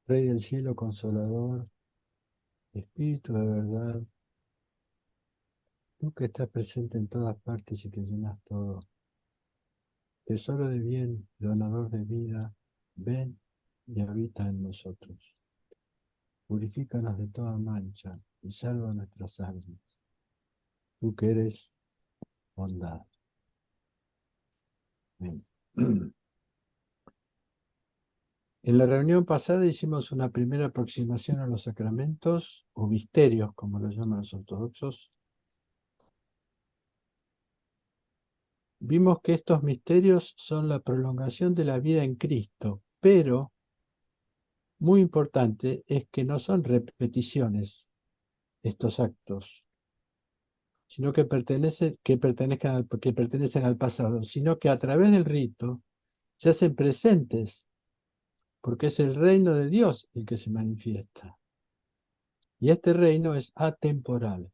Rey del cielo, consolador, Espíritu de verdad, tú que estás presente en todas partes y que llenas todo, tesoro de bien, donador de vida, ven y habita en nosotros. Purifícanos de toda mancha y salva nuestras almas, tú que eres bondad. Amén. En la reunión pasada hicimos una primera aproximación a los sacramentos o misterios, como lo llaman los ortodoxos. Vimos que estos misterios son la prolongación de la vida en Cristo, pero muy importante es que no son repeticiones estos actos, sino que pertenecen al pasado, sino que a través del rito se hacen presentes, porque es el reino de Dios el que se manifiesta. Y este reino es atemporal,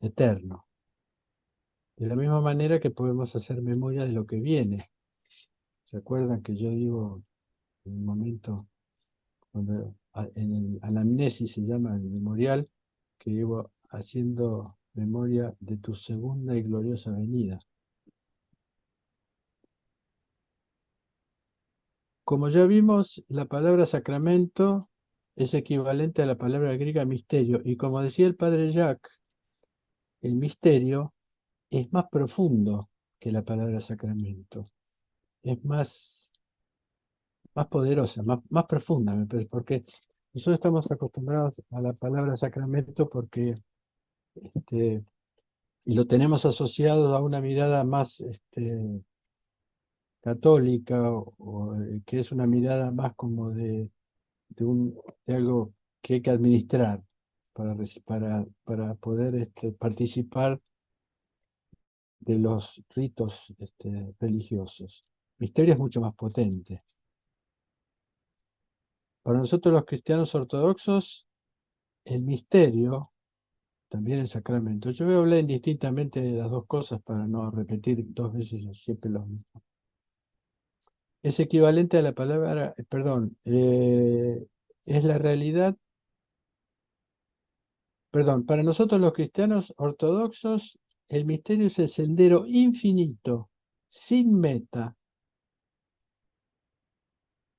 eterno. De la misma manera que podemos hacer memoria de lo que viene. ¿Se acuerdan que yo digo en un momento, cuando en el anamnesis se llama el memorial, que llevo haciendo memoria de tu segunda y gloriosa venida? Como ya vimos, la palabra sacramento es equivalente a la palabra griega misterio, y como decía el padre Jacques, el misterio es más profundo que la palabra sacramento, es más poderosa, más profunda, me parece, porque nosotros estamos acostumbrados a la palabra sacramento porque y lo tenemos asociado a una mirada más católica, que es una mirada más como de algo que hay que administrar para poder participar de los ritos religiosos. Misterio es mucho más potente. Para nosotros los cristianos ortodoxos, el misterio, también el sacramento. Yo voy a hablar indistintamente de las dos cosas para no repetir dos veces siempre lo mismo. Es equivalente a la palabra, perdón, es la realidad, perdón, para nosotros los cristianos ortodoxos, el misterio es el sendero infinito, sin meta,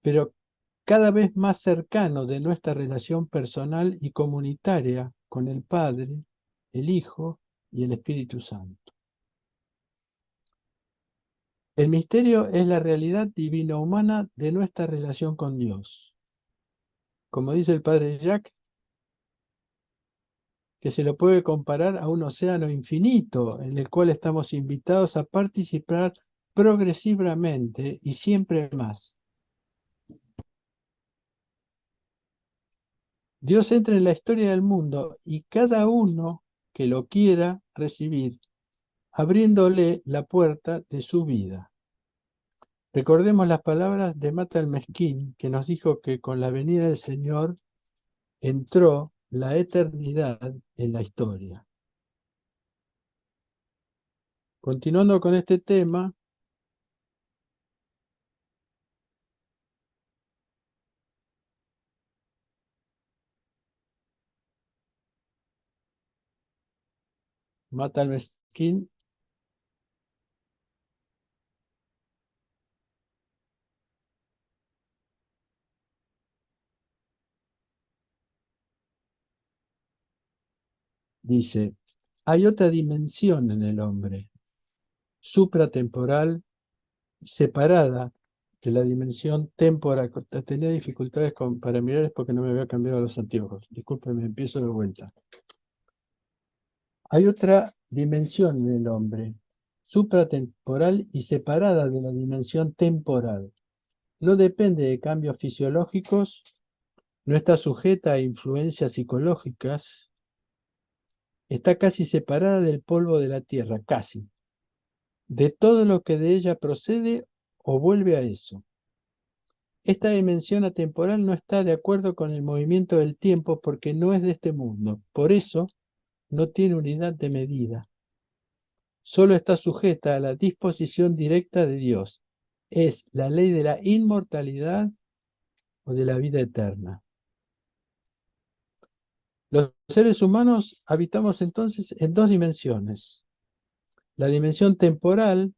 pero cada vez más cercano de nuestra relación personal y comunitaria con el Padre, el Hijo y el Espíritu Santo. El misterio es la realidad divino-humana de nuestra relación con Dios. Como dice el Padre Jacques, que se lo puede comparar a un océano infinito en el cual estamos invitados a participar progresivamente y siempre más. Dios entra en la historia del mundo y cada uno que lo quiera recibir, abriéndole la puerta de su vida. Recordemos las palabras de Mata el Mezquín, que nos dijo que con la venida del Señor entró la eternidad en la historia. Continuando con este tema, Mata el Mezquín dice, hay otra dimensión en el hombre, supratemporal, separada de la dimensión temporal. Tenía dificultades para mirar, es porque no me había cambiado los anteojos. Discúlpeme, empiezo de vuelta. Hay otra dimensión en el hombre, supratemporal y separada de la dimensión temporal. No depende de cambios fisiológicos, no está sujeta a influencias psicológicas, está casi separada del polvo de la tierra, casi, de todo lo que de ella procede o vuelve a eso. Esta dimensión atemporal no está de acuerdo con el movimiento del tiempo porque no es de este mundo, por eso no tiene unidad de medida. Solo está sujeta a la disposición directa de Dios. Es la ley de la inmortalidad o de la vida eterna. Los seres humanos habitamos entonces en dos dimensiones. La dimensión temporal,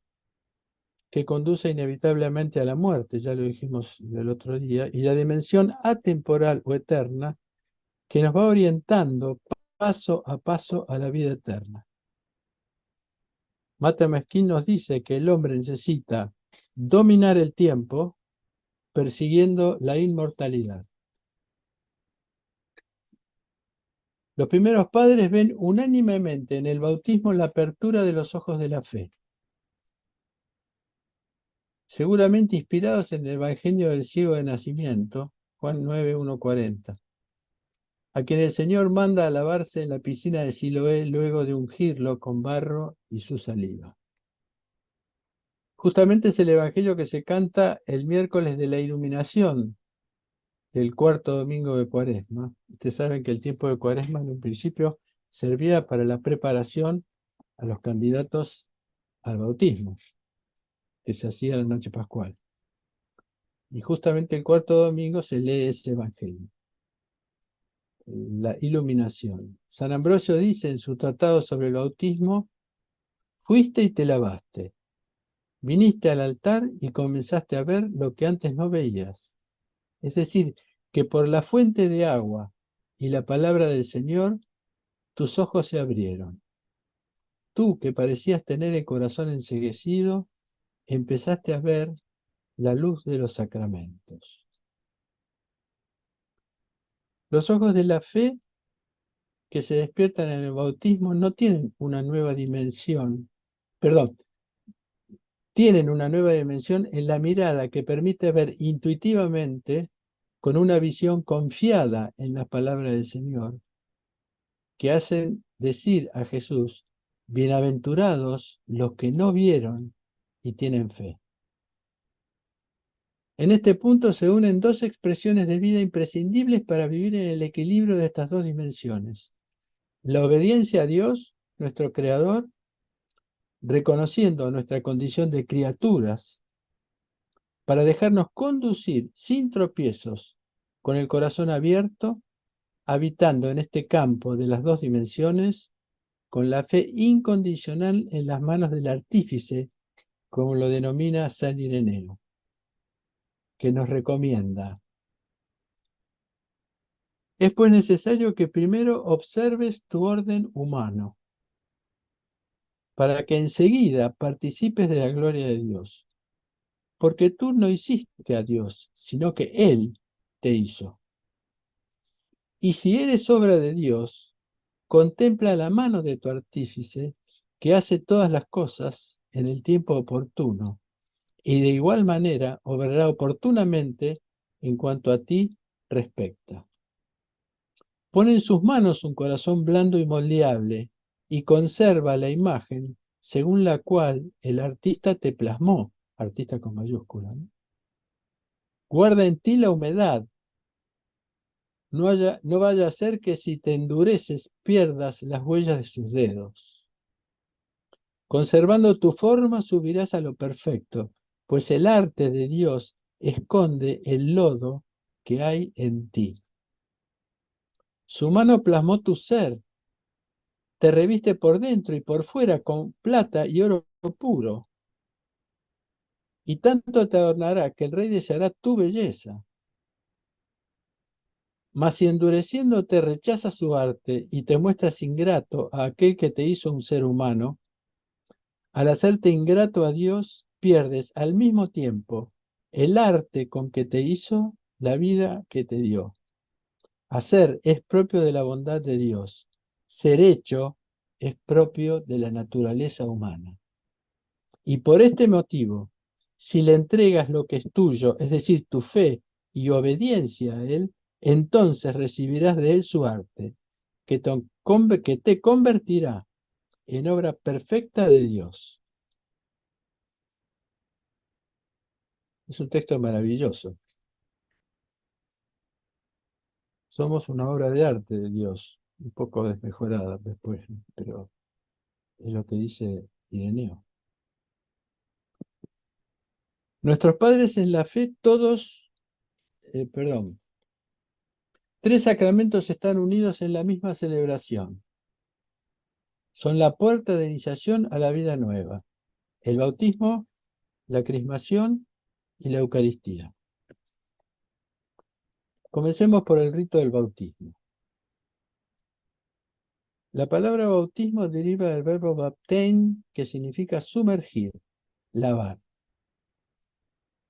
que conduce inevitablemente a la muerte, ya lo dijimos el otro día, y la dimensión atemporal o eterna, que nos va orientando paso a paso a la vida eterna. Matamesquín nos dice que el hombre necesita dominar el tiempo persiguiendo la inmortalidad. Los primeros padres ven unánimemente en el bautismo la apertura de los ojos de la fe, seguramente inspirados en el Evangelio del ciego de nacimiento, Juan 9, 1:40, a quien el Señor manda a lavarse en la piscina de Siloé luego de ungirlo con barro y su saliva. Justamente es el Evangelio que se canta el miércoles de la iluminación, el cuarto domingo de Cuaresma. Ustedes saben que el tiempo de Cuaresma en un principio servía para la preparación a los candidatos al bautismo, que se hacía la noche pascual. Y justamente el cuarto domingo se lee ese Evangelio, la iluminación. San Ambrosio dice en su tratado sobre el bautismo: fuiste y te lavaste, viniste al altar y comenzaste a ver lo que antes no veías. Es decir, que por la fuente de agua y la palabra del Señor, tus ojos se abrieron. Tú, que parecías tener el corazón enceguecido, empezaste a ver la luz de los sacramentos. Los ojos de la fe que se despiertan en el bautismo no tienen una nueva dimensión, perdón, tienen una nueva dimensión en la mirada que permite ver intuitivamente, con una visión confiada en la palabra del Señor, que hacen decir a Jesús: bienaventurados los que no vieron y tienen fe. En este punto se unen dos expresiones de vida imprescindibles para vivir en el equilibrio de estas dos dimensiones: la obediencia a Dios, nuestro Creador, reconociendo nuestra condición de criaturas, para dejarnos conducir sin tropiezos, con el corazón abierto, habitando en este campo de las dos dimensiones, con la fe incondicional en las manos del artífice, como lo denomina San Ireneo, que nos recomienda: es pues necesario que primero observes tu orden humano, para que enseguida participes de la gloria de Dios, porque tú no hiciste a Dios, sino que Él te hizo. Y si eres obra de Dios, contempla la mano de tu artífice, que hace todas las cosas en el tiempo oportuno, y de igual manera obrará oportunamente en cuanto a ti respecta. Pone en sus manos un corazón blando y moldeable, y conserva la imagen según la cual el artista te plasmó, artista con mayúscula, ¿no? Guarda en ti la humedad, no vaya a ser que si te endureces pierdas las huellas de sus dedos. Conservando tu forma subirás a lo perfecto, pues el arte de Dios esconde el lodo que hay en ti. Su mano plasmó tu ser, te reviste por dentro y por fuera con plata y oro puro, y tanto te adornará que el rey deseará tu belleza. Mas si endureciéndote rechazas su arte y te muestras ingrato a aquel que te hizo un ser humano, al hacerte ingrato a Dios, pierdes al mismo tiempo el arte con que te hizo, la vida que te dio. Hacer es propio de la bondad de Dios. Ser hecho es propio de la naturaleza humana. Y por este motivo, si le entregas lo que es tuyo, es decir, tu fe y obediencia a Él, entonces recibirás de Él su arte, que te convertirá en obra perfecta de Dios. Es un texto maravilloso. Somos una obra de arte de Dios, un poco desmejorada después, pero es lo que dice Ireneo. Nuestros padres en la fe, todos perdón. Tres sacramentos están unidos en la misma celebración. Son la puerta de iniciación a la vida nueva. El bautismo, la crismación y la Eucaristía. Comencemos por el rito del bautismo. La palabra bautismo deriva del verbo baptein, que significa sumergir, lavar.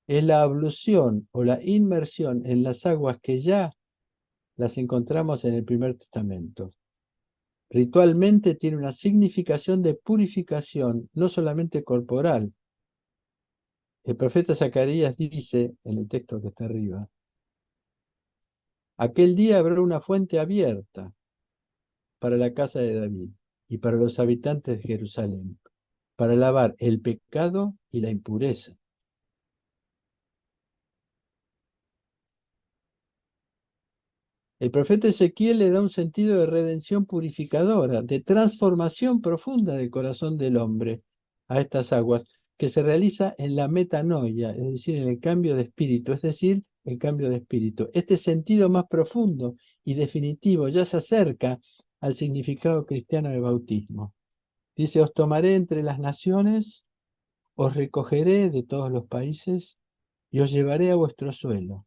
Es la ablución o la inmersión en las aguas que ya las encontramos en el Primer Testamento. Ritualmente tiene una significación de purificación, no solamente corporal. El profeta Zacarías dice, en el texto que está arriba, aquel día habrá una fuente abierta para la casa de David y para los habitantes de Jerusalén, para lavar el pecado y la impureza. El profeta Ezequiel le da un sentido de redención purificadora, de transformación profunda del corazón del hombre a estas aguas, que se realiza en la metanoia, es decir, en el cambio de espíritu, es decir, el cambio de espíritu. Este sentido más profundo y definitivo ya se acerca al significado cristiano del bautismo. Dice, os tomaré entre las naciones, os recogeré de todos los países y os llevaré a vuestro suelo.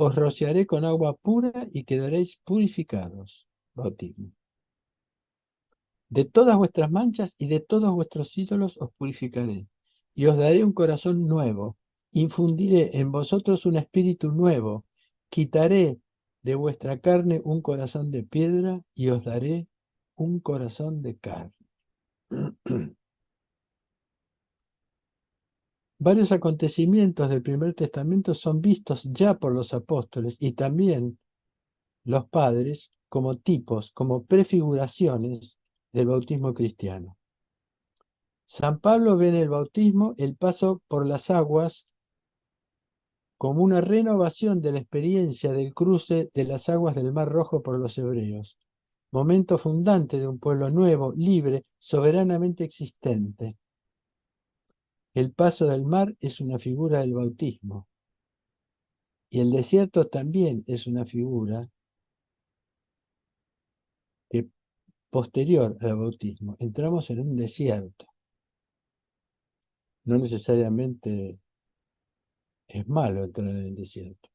Os rociaré con agua pura y quedaréis purificados. Bautismo. De todas vuestras manchas y de todos vuestros ídolos os purificaré. Y os daré un corazón nuevo. Infundiré en vosotros un espíritu nuevo. Quitaré de vuestra carne un corazón de piedra y os daré un corazón de carne. Varios acontecimientos del Primer Testamento son vistos ya por los apóstoles y también los padres como tipos, como prefiguraciones del bautismo cristiano. San Pablo ve en el bautismo el paso por las aguas como una renovación de la experiencia del cruce de las aguas del Mar Rojo por los hebreos, momento fundante de un pueblo nuevo, libre, soberanamente existente. El paso del mar es una figura del bautismo y el desierto también es una figura que posterior al bautismo. Entramos en un desierto. No necesariamente es malo entrar en el desierto.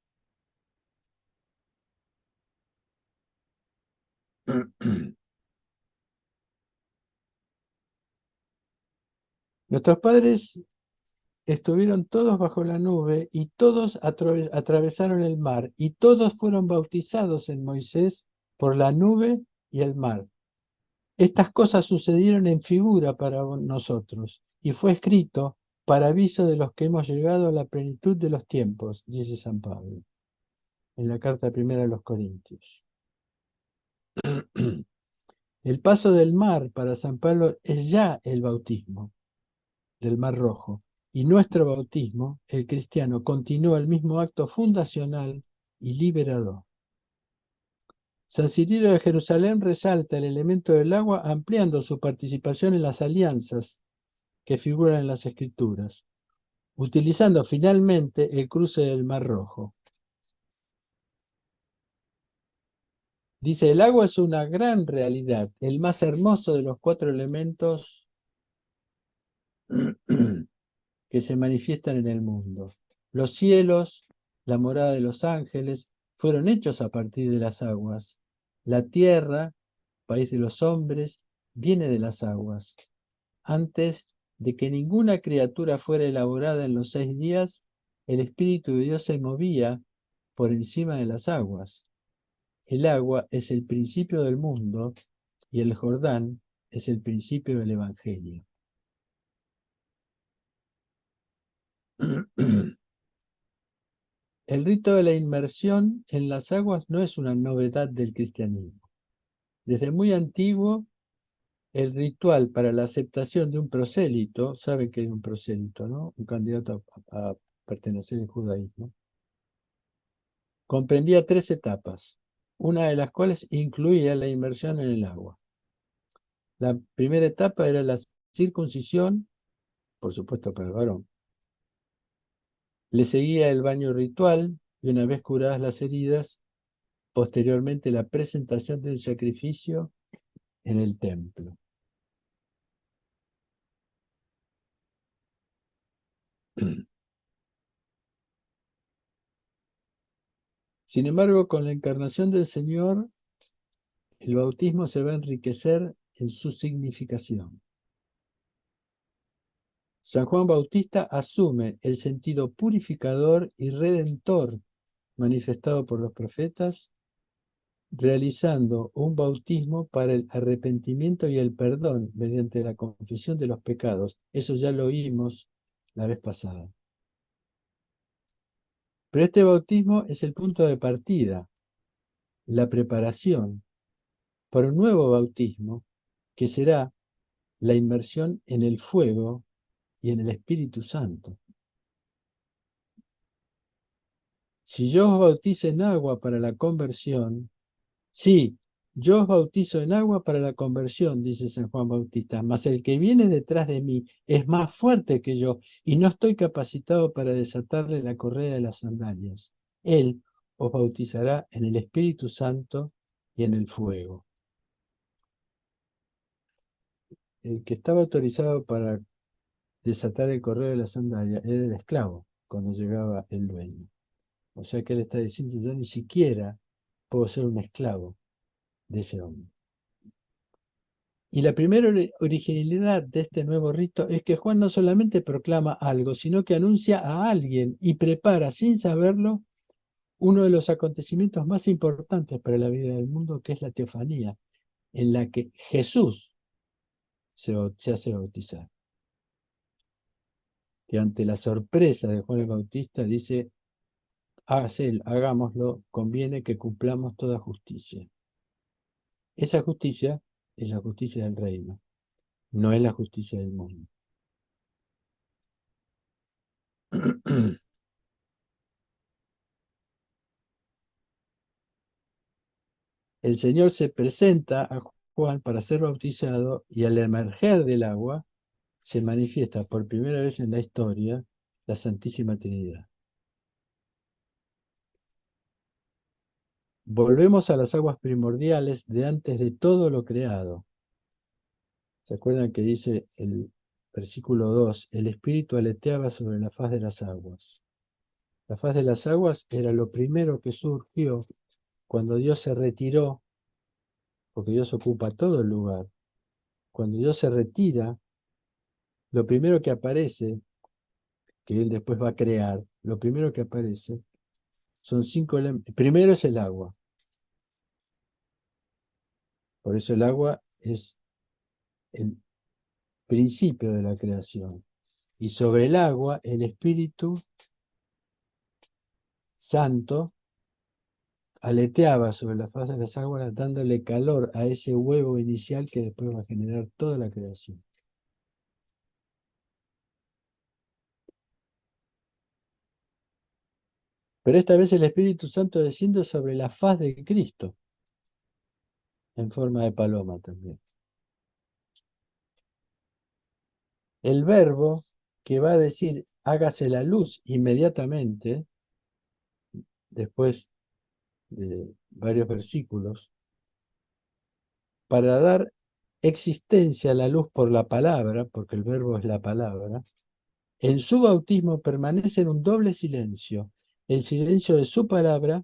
Nuestros padres estuvieron todos bajo la nube y todos atravesaron el mar y todos fueron bautizados en Moisés por la nube y el mar. Estas cosas sucedieron en figura para nosotros y fue escrito para aviso de los que hemos llegado a la plenitud de los tiempos, dice San Pablo en la carta primera a los Corintios. El paso del mar para San Pablo es ya el bautismo del Mar Rojo, y nuestro bautismo, el cristiano, continúa el mismo acto fundacional y liberador. San Cirilo de Jerusalén resalta el elemento del agua ampliando su participación en las alianzas que figuran en las Escrituras, utilizando finalmente el cruce del Mar Rojo. Dice, el agua es una gran realidad, el más hermoso de los cuatro elementos que se manifiestan en el mundo. Los cielos, la morada de los ángeles, fueron hechos a partir de las aguas. La tierra, país de los hombres, viene de las aguas. Antes de que ninguna criatura fuera elaborada en los 6 días, el Espíritu de Dios se movía por encima de las aguas. El agua es el principio del mundo y el Jordán es el principio del Evangelio. El rito de la inmersión en las aguas no es una novedad del cristianismo. Desde muy antiguo, el ritual para la aceptación de un prosélito, ¿saben qué es un prosélito, no? Un candidato a pertenecer al judaísmo, comprendía 3 etapas, una de las cuales incluía la inmersión en el agua. La primera etapa era la circuncisión, por supuesto para el varón. Le seguía el baño ritual, y una vez curadas las heridas, posteriormente la presentación de un sacrificio en el templo. Sin embargo, con la encarnación del Señor, el bautismo se va a enriquecer en su significación. San Juan Bautista asume el sentido purificador y redentor manifestado por los profetas, realizando un bautismo para el arrepentimiento y el perdón mediante la confesión de los pecados. Eso ya lo oímos la vez pasada. Pero este bautismo es el punto de partida, la preparación para un nuevo bautismo que será la inmersión en el fuego y en el Espíritu Santo. Si yo os bautizo en agua para la conversión, sí, yo os bautizo en agua para la conversión, dice San Juan Bautista, mas el que viene detrás de mí es más fuerte que yo y no estoy capacitado para desatarle la correa de las sandalias. Él os bautizará en el Espíritu Santo y en el fuego. El que estaba autorizado para desatar el correo de la sandalia era el esclavo cuando llegaba el dueño. O sea que él está diciendo, yo ni siquiera puedo ser un esclavo de ese hombre. Y la primera originalidad de este nuevo rito es que Juan no solamente proclama algo, sino que anuncia a alguien y prepara, sin saberlo, uno de los acontecimientos más importantes para la vida del mundo, que es la teofanía, en la que Jesús se hace bautizar. Que ante la sorpresa de Juan el Bautista dice, hagámoslo, conviene que cumplamos toda justicia. Esa justicia es la justicia del reino, no es la justicia del mundo. El Señor se presenta a Juan para ser bautizado y al emerger del agua se manifiesta por primera vez en la historia la Santísima Trinidad. Volvemos a las aguas primordiales de antes de todo lo creado. ¿Se acuerdan que dice el versículo 2? El Espíritu aleteaba sobre la faz de las aguas. La faz de las aguas era lo primero que surgió cuando Dios se retiró, porque Dios ocupa todo el lugar. Cuando Dios se retira, lo primero que aparece, que Él después va a crear, lo primero que aparece son 5 elementos. Primero es el agua. Por eso el agua es el principio de la creación. Y sobre el agua, el Espíritu Santo aleteaba sobre la faz de las aguas, dándole calor a ese huevo inicial que después va a generar toda la creación. Pero esta vez el Espíritu Santo desciende sobre la faz de Cristo, en forma de paloma también. El verbo que va a decir hágase la luz inmediatamente, después de varios versículos, para dar existencia a la luz por la palabra, porque el verbo es la palabra, en su bautismo permanece en un doble silencio, el silencio de su palabra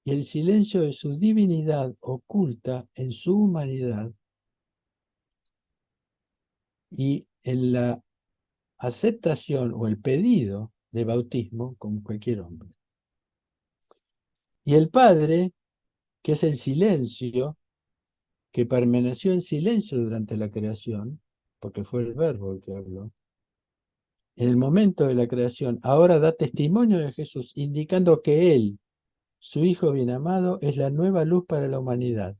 y el silencio de su divinidad oculta en su humanidad, y en la aceptación o el pedido de bautismo como cualquier hombre. Y el Padre, que es el silencio, que permaneció en silencio durante la creación, porque fue el verbo el que habló, en el momento de la creación, ahora da testimonio de Jesús, indicando que Él, su Hijo bien amado, es la nueva luz para la humanidad.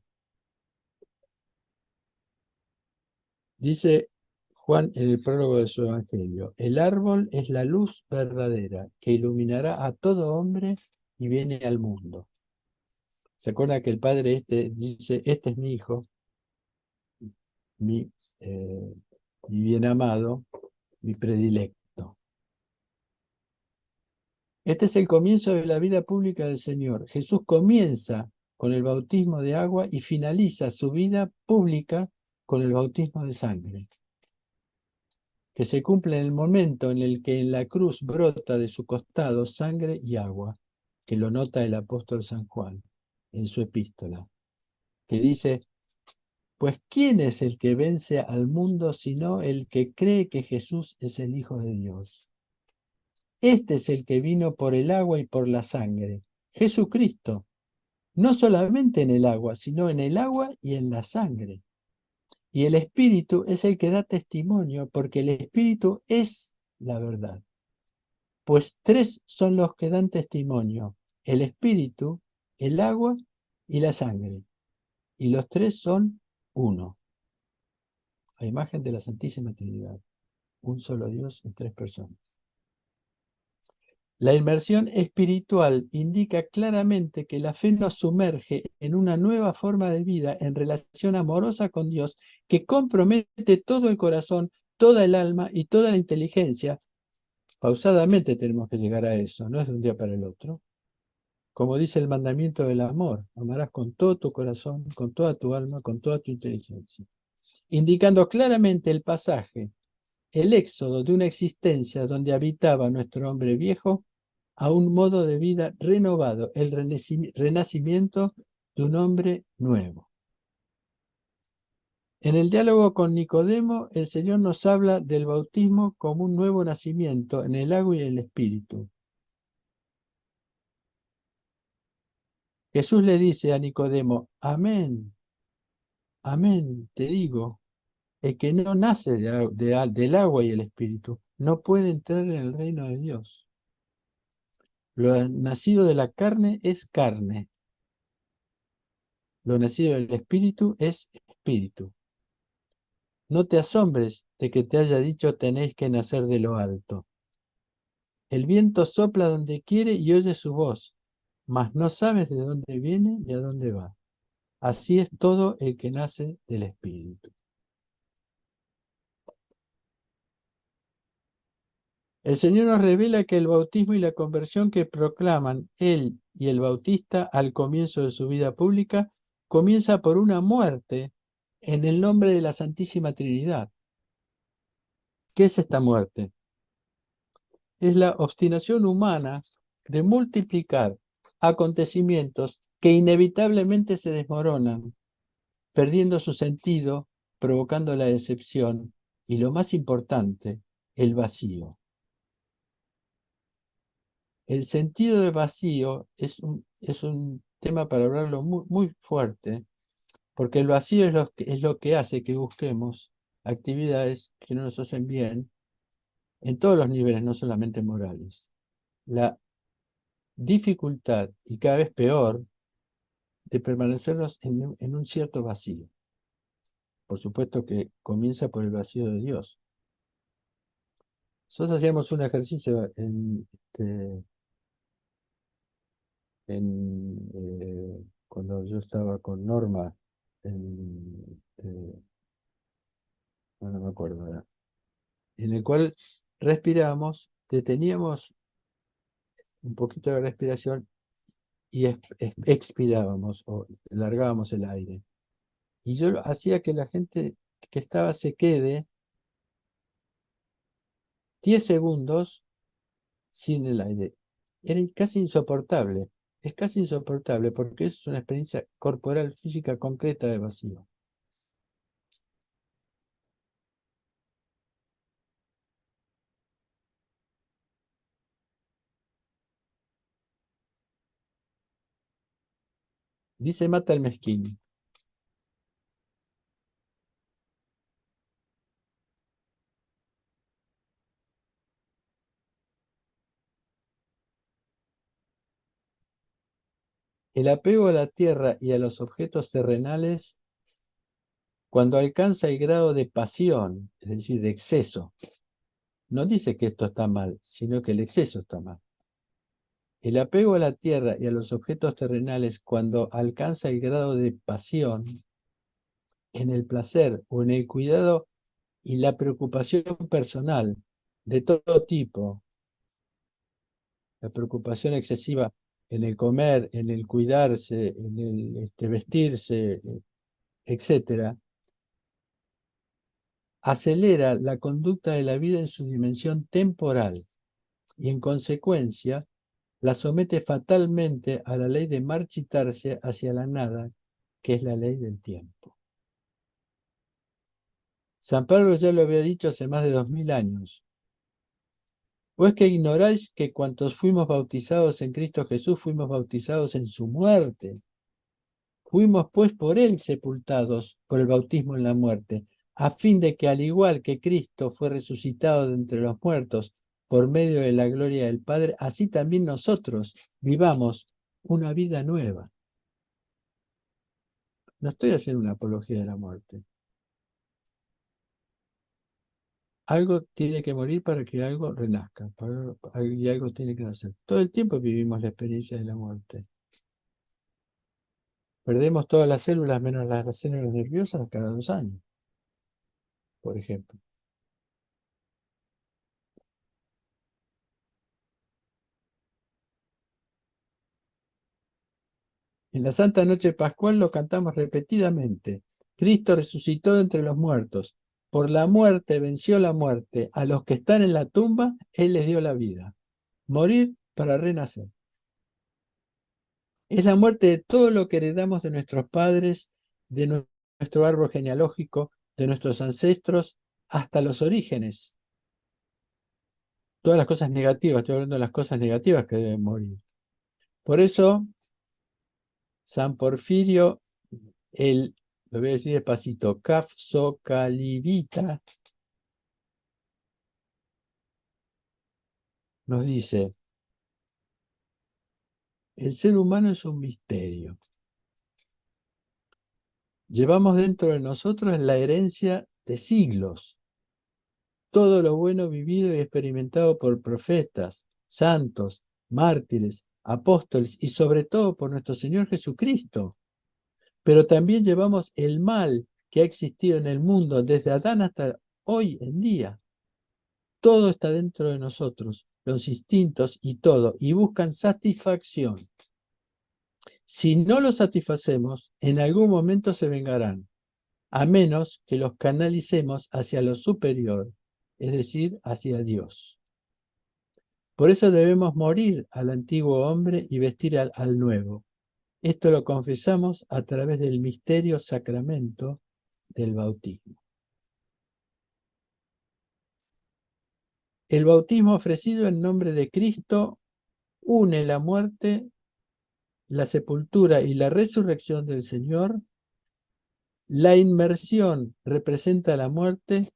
Dice Juan en el prólogo de su Evangelio, el árbol es la luz verdadera que iluminará a todo hombre y viene al mundo. ¿Se acuerda que el Padre dice, este es mi Hijo, mi, eh, mi bien amado, mi predilecto? Este es el comienzo de la vida pública del Señor. Jesús comienza con el bautismo de agua y finaliza su vida pública con el bautismo de sangre, que se cumple en el momento en el que en la cruz brota de su costado sangre y agua, que lo nota el apóstol San Juan en su epístola, que dice: pues ¿quién es el que vence al mundo sino el que cree que Jesús es el Hijo de Dios? Este es el que vino por el agua y por la sangre, Jesucristo, no solamente en el agua, sino en el agua y en la sangre. Y el Espíritu es el que da testimonio, porque el Espíritu es la verdad. Pues tres son los que dan testimonio: el Espíritu, el agua y la sangre. Y los tres son uno, a imagen de la Santísima Trinidad. Un solo Dios en tres personas. La inmersión espiritual indica claramente que la fe nos sumerge en una nueva forma de vida en relación amorosa con Dios que compromete todo el corazón, toda el alma y toda la inteligencia. Pausadamente tenemos que llegar a eso, no es de un día para el otro. Como dice el mandamiento del amor: amarás con todo tu corazón, con toda tu alma, con toda tu inteligencia. Indicando claramente el pasaje, el éxodo de una existencia donde habitaba nuestro hombre viejo a un modo de vida renovado, el renacimiento de un hombre nuevo. En el diálogo con Nicodemo, el Señor nos habla del bautismo como un nuevo nacimiento en el agua y el espíritu. Jesús le dice a Nicodemo: amén, amén, te digo, el que no nace del agua y el espíritu no puede entrar en el reino de Dios. Lo nacido de la carne es carne, lo nacido del espíritu es espíritu. No te asombres de que te haya dicho: tenéis que nacer de lo alto. El viento sopla donde quiere y oyes su voz, mas no sabes de dónde viene ni a dónde va. Así es todo el que nace del espíritu. El Señor nos revela que el bautismo y la conversión que proclaman Él y el Bautista al comienzo de su vida pública comienza por una muerte en el nombre de la Santísima Trinidad. ¿Qué es esta muerte? Es la obstinación humana de multiplicar acontecimientos que inevitablemente se desmoronan, perdiendo su sentido, provocando la decepción y, lo más importante, el vacío. El sentido de vacío es un tema para hablarlo muy, muy fuerte, porque el vacío es lo que hace que busquemos actividades que no nos hacen bien en todos los niveles, no solamente morales. La dificultad, y cada vez peor, de permanecernos en un cierto vacío. Por supuesto que comienza por el vacío de Dios. Nosotros hacíamos un ejercicio cuando yo estaba con Norma, no me acuerdo ahora, en el cual respiramos, deteníamos un poquito la respiración y expirábamos o largábamos el aire. Y yo hacía que la gente que estaba se quede 10 segundos sin el aire. Era casi insoportable. Es casi insoportable porque es una experiencia corporal, física, concreta de vacío. Dice Mata el Mezquín: el apego a la tierra y a los objetos terrenales, cuando alcanza el grado de pasión, es decir, de exceso, no dice que esto está mal, sino que el exceso está mal. El apego a la tierra y a los objetos terrenales, cuando alcanza el grado de pasión en el placer o en el cuidado y la preocupación personal de todo tipo, la preocupación excesiva en el comer, en el cuidarse, en el vestirse, etcétera, acelera la conducta de la vida en su dimensión temporal y en consecuencia la somete fatalmente a la ley de marchitarse hacia la nada, que es la ley del tiempo. San Pablo ya lo había dicho hace más de 2000 años. ¿O es que ignoráis que cuantos fuimos bautizados en Cristo Jesús, fuimos bautizados en su muerte? Fuimos pues por él sepultados por el bautismo en la muerte, a fin de que al igual que Cristo fue resucitado de entre los muertos por medio de la gloria del Padre, así también nosotros vivamos una vida nueva. No estoy haciendo una apología de la muerte. Algo tiene que morir para que algo renazca, y algo tiene que nacer. Todo el tiempo vivimos la experiencia de la muerte. Perdemos todas las células menos las células nerviosas cada 2 años, por ejemplo. En la Santa Noche Pascual lo cantamos repetidamente. Cristo resucitó de entre los muertos. Por la muerte venció la muerte. A los que están en la tumba, Él les dio la vida. Morir para renacer. Es la muerte de todo lo que heredamos de nuestros padres, de nuestro árbol genealógico, de nuestros ancestros, hasta los orígenes. Todas las cosas negativas, estoy hablando de las cosas negativas que deben morir. Por eso, San Porfirio, lo voy a decir despacito, Kafsocalivita, nos dice, el ser humano es un misterio. Llevamos dentro de nosotros la herencia de siglos, todo lo bueno vivido y experimentado por profetas, santos, mártires, apóstoles y sobre todo por nuestro Señor Jesucristo. Pero también llevamos el mal que ha existido en el mundo desde Adán hasta hoy en día. Todo está dentro de nosotros, los instintos y todo, y buscan satisfacción. Si no los satisfacemos, en algún momento se vengarán, a menos que los canalicemos hacia lo superior, es decir, hacia Dios. Por eso debemos morir al antiguo hombre y vestir al nuevo. Esto lo confesamos a través del misterio sacramento del bautismo. El bautismo ofrecido en nombre de Cristo une la muerte, la sepultura y la resurrección del Señor. La inmersión representa la muerte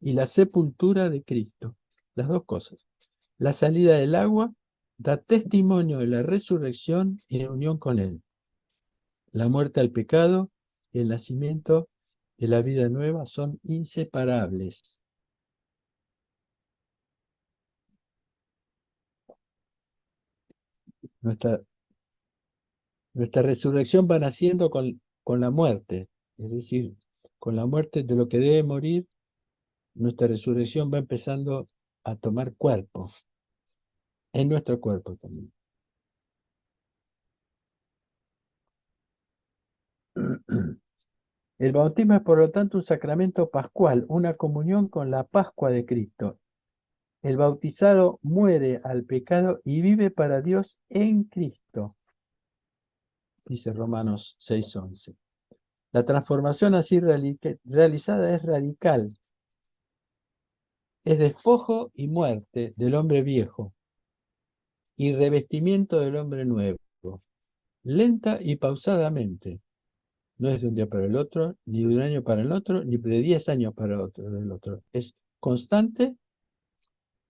y la sepultura de Cristo. Las dos cosas. La salida del agua da testimonio de la resurrección en unión con Él. La muerte al pecado y el nacimiento de la vida nueva son inseparables. Nuestra, nuestra resurrección va naciendo con la muerte, es decir, con la muerte de lo que debe morir, nuestra resurrección va empezando a tomar cuerpo, en nuestro cuerpo también. El bautismo es, por lo tanto, un sacramento pascual, una comunión con la Pascua de Cristo. El bautizado muere al pecado y vive para Dios en Cristo, dice Romanos 6:11. La transformación así realizada es radical, es despojo y muerte del hombre viejo y revestimiento del hombre nuevo, lenta y pausadamente. No es de un día para el otro, ni de un año para el otro, ni de 10 años para el otro. Es constante,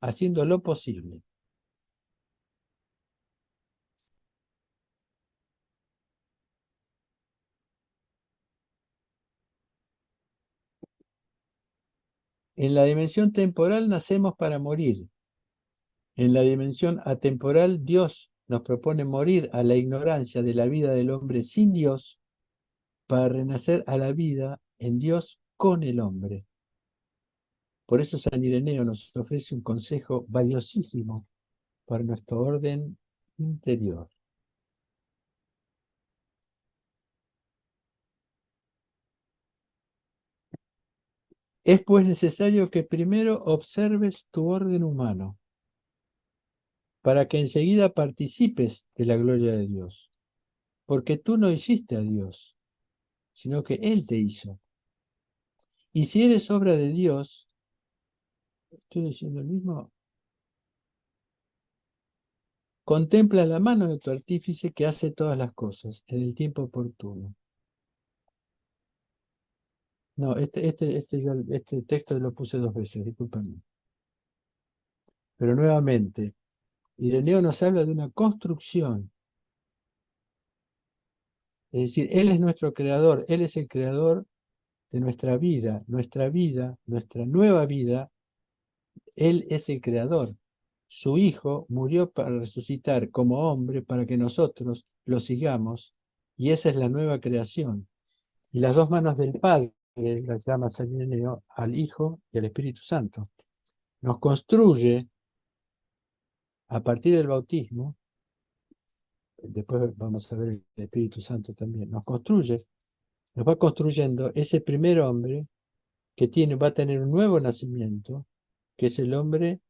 haciendo lo posible. En la dimensión temporal nacemos para morir. En la dimensión atemporal, Dios nos propone morir a la ignorancia de la vida del hombre sin Dios para renacer a la vida en Dios con el hombre. Por eso San Ireneo nos ofrece un consejo valiosísimo para nuestro orden interior. Es pues necesario que primero observes tu orden humano, para que enseguida participes de la gloria de Dios, porque tú no hiciste a Dios, sino que Él te hizo. Y si eres obra de Dios, estoy diciendo lo mismo, contempla la mano de tu artífice que hace todas las cosas en el tiempo oportuno. No, este texto lo puse 2 veces, discúlpame. Pero nuevamente, Ireneo nos habla de una construcción. Es decir, Él es nuestro creador, Él es el creador de nuestra vida, nuestra nueva vida, Él es el creador. Su Hijo murió para resucitar como hombre para que nosotros lo sigamos, y esa es la nueva creación. Y las dos manos del Padre, las llama San Ireneo, al Hijo y al Espíritu Santo. Nos construye a partir del bautismo, después vamos a ver el Espíritu Santo también, nos va construyendo ese primer hombre que va a tener un nuevo nacimiento, que es el hombre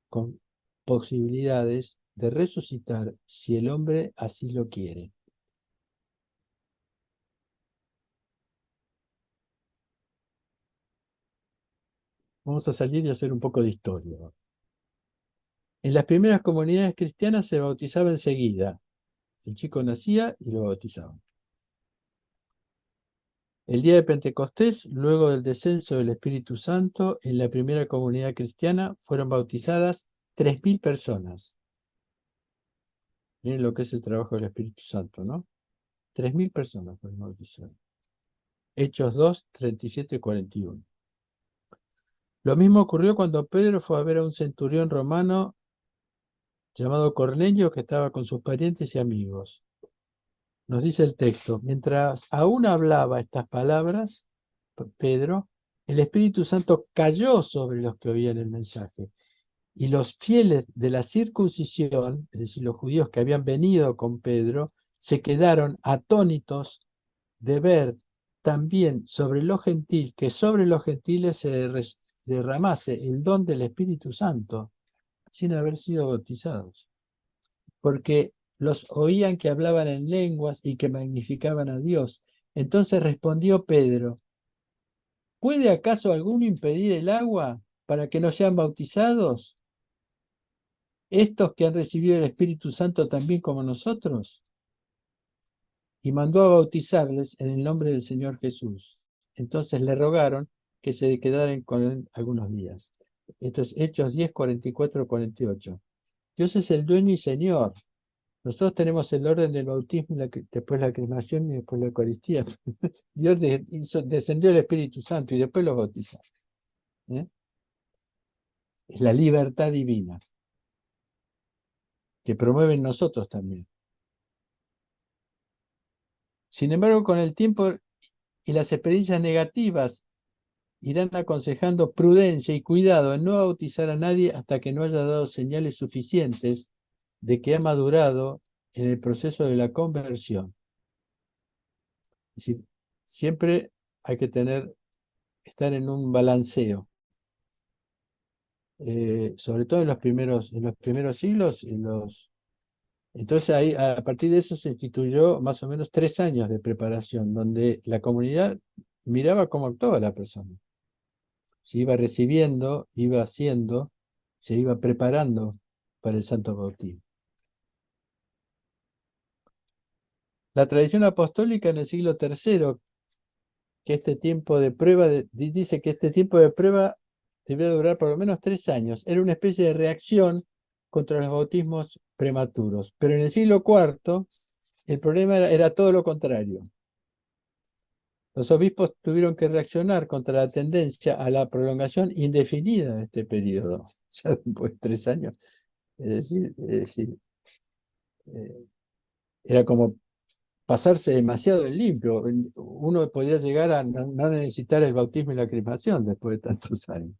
con posibilidades de resucitar si el hombre así lo quiere. Vamos a salir y hacer un poco de historia. En las primeras comunidades cristianas se bautizaba enseguida. El chico nacía y lo bautizaban. El día de Pentecostés, luego del descenso del Espíritu Santo, en la primera comunidad cristiana fueron bautizadas 3.000 personas. Miren lo que es el trabajo del Espíritu Santo, ¿no? 3.000 personas fueron bautizadas. Hechos 2, 37 y 41. Lo mismo ocurrió cuando Pedro fue a ver a un centurión romano llamado Cornelio que estaba con sus parientes y amigos. Nos dice el texto, mientras aún hablaba estas palabras, Pedro, el Espíritu Santo cayó sobre los que oían el mensaje. Y los fieles de la circuncisión, es decir, los judíos que habían venido con Pedro, se quedaron atónitos de ver también que sobre los gentiles se derramase el don del Espíritu Santo sin haber sido bautizados, porque los oían que hablaban en lenguas y que magnificaban a Dios. Entonces respondió Pedro, ¿puede acaso alguno impedir el agua para que no sean bautizados? ¿Estos que han recibido el Espíritu Santo también como nosotros? Y mandó a bautizarles en el nombre del Señor Jesús. Entonces le rogaron que se quedaran con él algunos días. Esto es Hechos 10, 44, 48. Dios es el dueño y Señor. Nosotros tenemos el orden del bautismo, después la cremación y después la Eucaristía. Dios descendió el Espíritu Santo y después los bautizó. ¿Eh? Es la libertad divina que promueve en nosotros también. Sin embargo, con el tiempo y las experiencias negativas irán aconsejando prudencia y cuidado en no bautizar a nadie hasta que no haya dado señales suficientes de que ha madurado en el proceso de la conversión. Es decir, siempre hay que estar en un balanceo, sobre todo en los primeros siglos. Entonces ahí, a partir de eso se instituyó más o menos 3 años de preparación, donde la comunidad miraba cómo actuaba la persona. Se iba recibiendo, iba haciendo, se iba preparando para el santo bautismo. La tradición apostólica en el siglo III, que este tiempo de prueba, dice que este tiempo de prueba debía durar por lo menos 3 años. Era una especie de reacción contra los bautismos prematuros. Pero en el siglo IV el problema era todo lo contrario. Los obispos tuvieron que reaccionar contra la tendencia a la prolongación indefinida de este periodo, ya después de 3 años. Es decir, eh, era como pasarse demasiado en limpio. Uno podría llegar a no necesitar el bautismo y la cremación después de tantos años.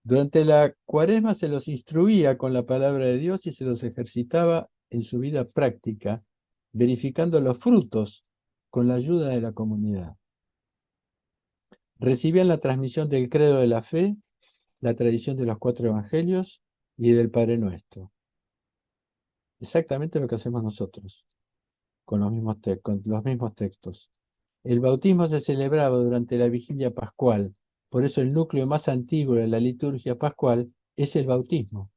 Durante la cuaresma se los instruía con la palabra de Dios y se los ejercitaba en su vida práctica, verificando los frutos con la ayuda de la comunidad. Recibían la transmisión del credo de la fe, la tradición de los 4 evangelios y del Padre Nuestro. Exactamente lo que hacemos nosotros con con los mismos textos. El bautismo se celebraba durante la vigilia pascual, por eso el núcleo más antiguo de la liturgia pascual es el bautismo.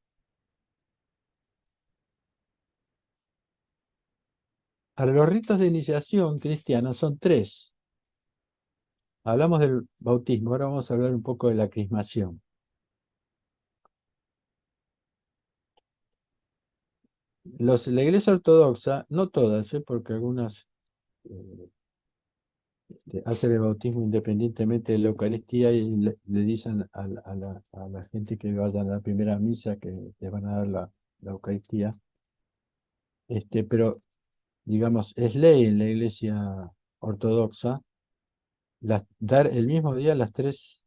Ahora, los ritos de iniciación cristiana son 3. Hablamos del bautismo, ahora vamos a hablar un poco de la crismación. La Iglesia Ortodoxa, no todas, porque algunas hacen el bautismo independientemente de la Eucaristía y le dicen a la gente que vayan a la primera misa que les van a dar la Eucaristía. Pero, digamos, es ley en la Iglesia Ortodoxa dar el mismo día los 3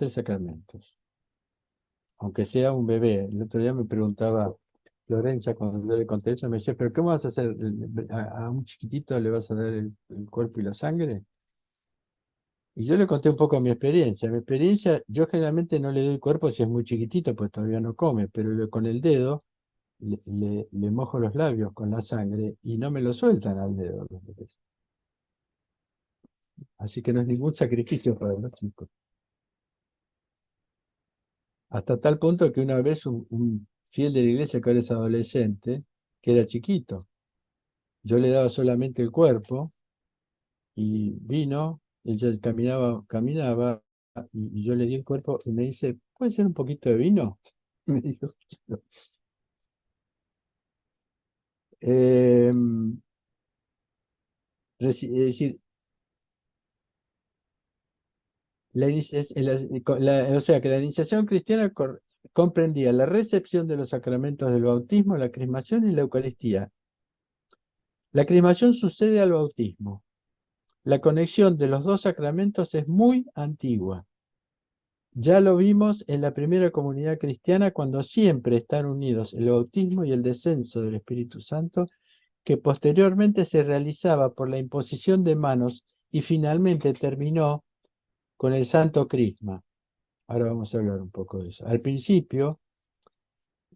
sacramentos, aunque sea un bebé. El otro día me preguntaba Florencia, cuando yo le conté eso, me decía, ¿pero qué vas a hacer? ¿A un chiquitito le vas a dar el cuerpo y la sangre? Y yo le conté un poco mi experiencia. Mi experiencia, yo generalmente no le doy cuerpo si es muy chiquitito, pues todavía no come, pero con el dedo le mojo los labios con la sangre y no me lo sueltan al dedo los bebés. Así que no es ningún sacrificio para los chicos. Hasta tal punto que una vez un fiel de la iglesia que ahora es adolescente, que era chiquito, yo le daba solamente el cuerpo y vino, ella caminaba y yo le di el cuerpo y me dice, ¿puede ser un poquito de vino? Me dijo. Es decir, o sea que la iniciación cristiana comprendía la recepción de los sacramentos del bautismo, la crismación y la Eucaristía. La crismación sucede al bautismo. La conexión de los 2 sacramentos es muy antigua. Ya lo vimos en la primera comunidad cristiana cuando siempre están unidos el bautismo y el descenso del Espíritu Santo, que posteriormente se realizaba por la imposición de manos y finalmente terminó con el Santo Crisma. Ahora vamos a hablar un poco de eso. Al principio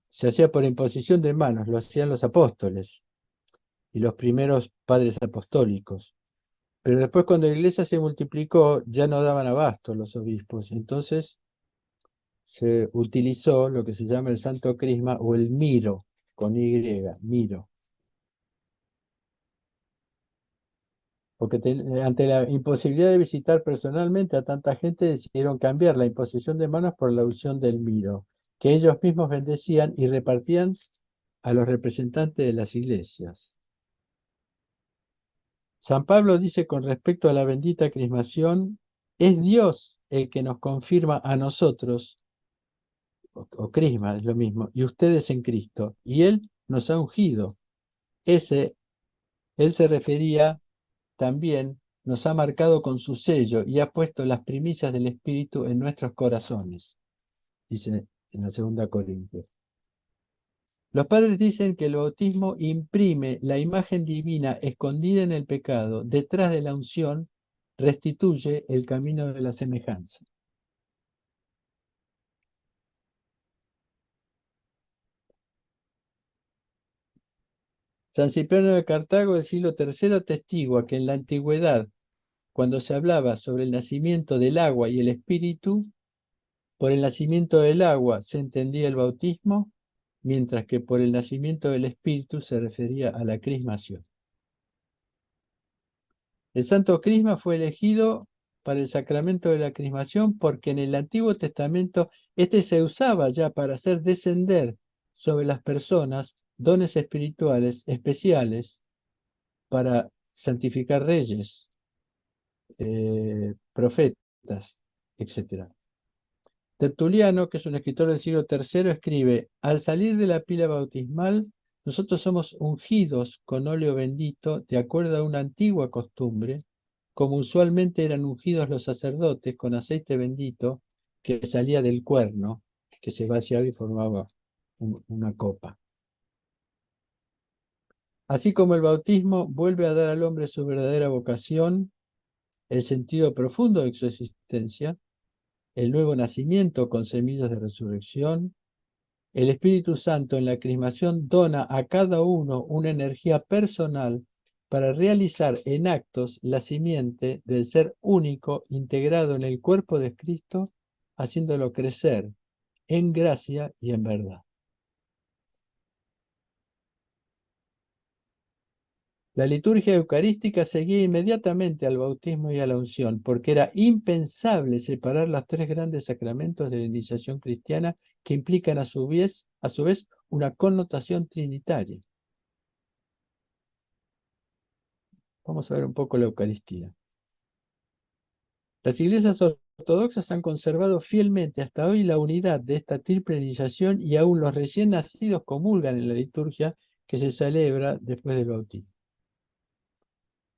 se hacía por imposición de manos, lo hacían los apóstoles y los primeros padres apostólicos. Pero después cuando la iglesia se multiplicó ya no daban abasto los obispos. Entonces se utilizó lo que se llama el Santo Crisma o el Miro, con Y, Miro. Porque ante la imposibilidad de visitar personalmente a tanta gente, decidieron cambiar la imposición de manos por la unción del Miro, que ellos mismos bendecían y repartían a los representantes de las iglesias. San Pablo dice con respecto a la bendita crismación, es Dios el que nos confirma a nosotros, o crisma es lo mismo, y ustedes en Cristo, y Él nos ha ungido. Él se refería también, nos ha marcado con su sello y ha puesto las primicias del Espíritu en nuestros corazones, dice en la 2 Corintios. Los padres dicen que el bautismo imprime la imagen divina escondida en el pecado, detrás de la unción, restituye el camino de la semejanza. San Cipriano de Cartago del siglo III atestigua que en la antigüedad, cuando se hablaba sobre el nacimiento del agua y el espíritu, por el nacimiento del agua se entendía el bautismo, mientras que por el nacimiento del espíritu se refería a la crismación. El Santo Crisma fue elegido para el sacramento de la crismación porque en el Antiguo Testamento este se usaba ya para hacer descender sobre las personas dones espirituales especiales para santificar reyes, profetas, etc. Tertuliano, que es un escritor del siglo III, escribe, al salir de la pila bautismal, nosotros somos ungidos con óleo bendito de acuerdo a una antigua costumbre, como usualmente eran ungidos los sacerdotes con aceite bendito, que salía del cuerno, que se vaciaba y formaba una copa. Así como el bautismo vuelve a dar al hombre su verdadera vocación, el sentido profundo de su existencia, el nuevo nacimiento con semillas de resurrección, el Espíritu Santo en la crismación dona a cada uno una energía personal para realizar en actos la simiente del ser único integrado en el cuerpo de Cristo, haciéndolo crecer en gracia y en verdad. La liturgia eucarística seguía inmediatamente al bautismo y a la unción, porque era impensable separar los tres grandes sacramentos de la iniciación cristiana que implican a su vez una connotación trinitaria. Vamos a ver un poco la Eucaristía. Las iglesias ortodoxas han conservado fielmente hasta hoy la unidad de esta triple iniciación y aún los recién nacidos comulgan en la liturgia que se celebra después del bautismo.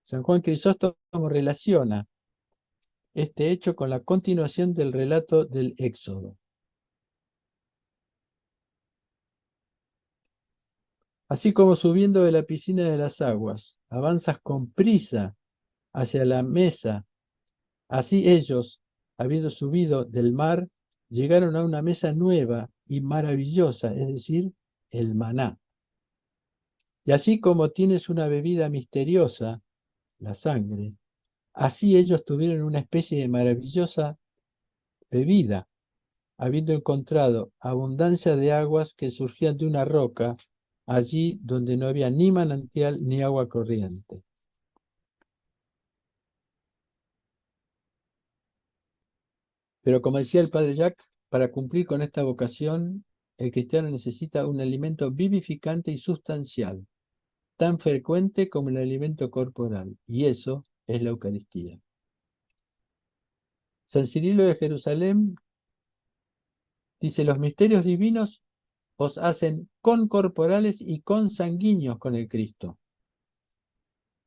San Juan Crisóstomo relaciona este hecho con la continuación del relato del Éxodo. Así como subiendo de la piscina de las aguas, avanzas con prisa hacia la mesa, así ellos, habiendo subido del mar, llegaron a una mesa nueva y maravillosa, es decir, el maná. Y así como tienes una bebida misteriosa, la sangre, así ellos tuvieron una especie de maravillosa bebida, habiendo encontrado abundancia de aguas que surgían de una roca, allí donde no había ni manantial ni agua corriente. Pero como decía el padre Jacques, para cumplir con esta vocación, el cristiano necesita un alimento vivificante y sustancial, tan frecuente como el alimento corporal, y eso es la Eucaristía. San Cirilo de Jerusalén dice: los misterios divinos os hacen concorporales y consanguíneos con el Cristo.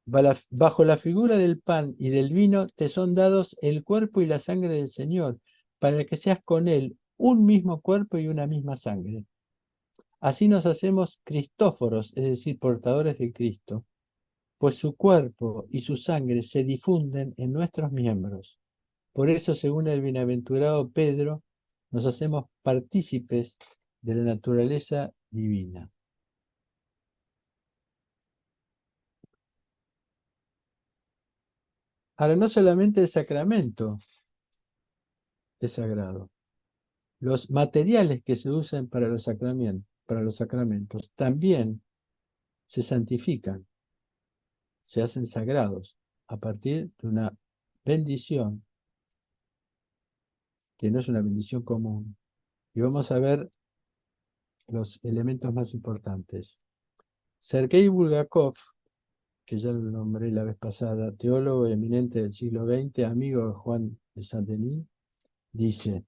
Bajo la figura del pan y del vino te son dados el cuerpo y la sangre del Señor, para que seas con Él un mismo cuerpo y una misma sangre. Así nos hacemos cristóforos, es decir, portadores de Cristo, pues su cuerpo y su sangre se difunden en nuestros miembros. Por eso, según el bienaventurado Pedro, nos hacemos partícipes de la naturaleza divina. Ahora, no solamente el sacramento es sagrado, los materiales que se usan para los sacramentos también se santifican, se hacen sagrados a partir de una bendición que no es una bendición común. Y vamos a ver los elementos más importantes. Sergei Bulgakov, que ya lo nombré la vez pasada, teólogo eminente del siglo XX, amigo de Juan de Saint-Denis, dice: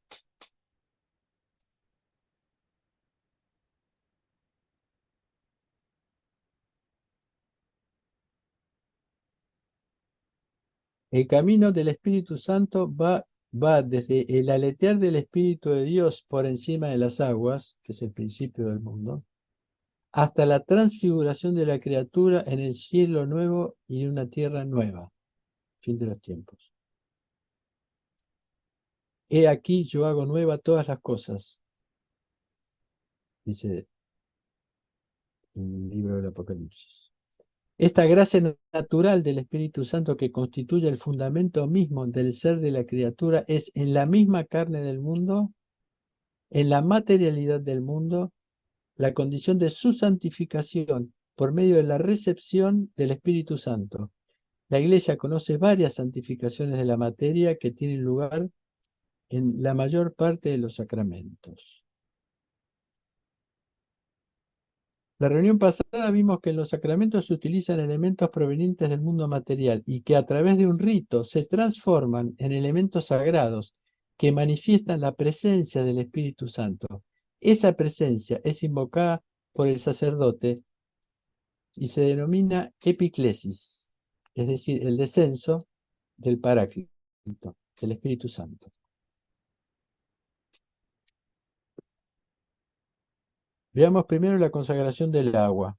el camino del Espíritu Santo va desde el aletear del Espíritu de Dios por encima de las aguas, que es el principio del mundo, hasta la transfiguración de la criatura en el cielo nuevo y una tierra nueva, fin de los tiempos. He aquí yo hago nueva todas las cosas, dice el libro del Apocalipsis. Esta gracia natural del Espíritu Santo que constituye el fundamento mismo del ser de la criatura es en la misma carne del mundo, en la materialidad del mundo, la condición de su santificación por medio de la recepción del Espíritu Santo. La Iglesia conoce varias santificaciones de la materia que tienen lugar en la mayor parte de los sacramentos. La reunión pasada vimos que en los sacramentos se utilizan elementos provenientes del mundo material y que a través de un rito se transforman en elementos sagrados que manifiestan la presencia del Espíritu Santo. Esa presencia es invocada por el sacerdote y se denomina epiclesis, es decir, el descenso del Paráclito, del Espíritu Santo. Veamos primero la consagración del agua.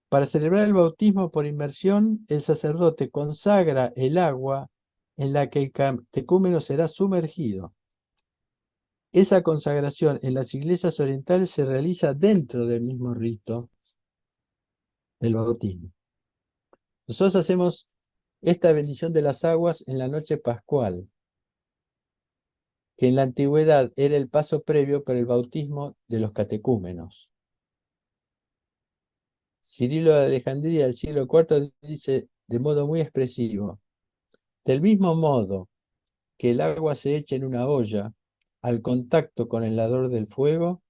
Para celebrar el bautismo por inmersión, el sacerdote consagra el agua en la que el catecúmeno será sumergido. Esa consagración en las iglesias orientales se realiza dentro del mismo rito del bautismo. Nosotros hacemos esta bendición de las aguas en la noche pascual, que en la antigüedad era el paso previo para el bautismo de los catecúmenos. Cirilo de Alejandría del siglo IV dice de modo muy expresivo: del mismo modo que el agua se echa en una olla al contacto con el ardor del fuego,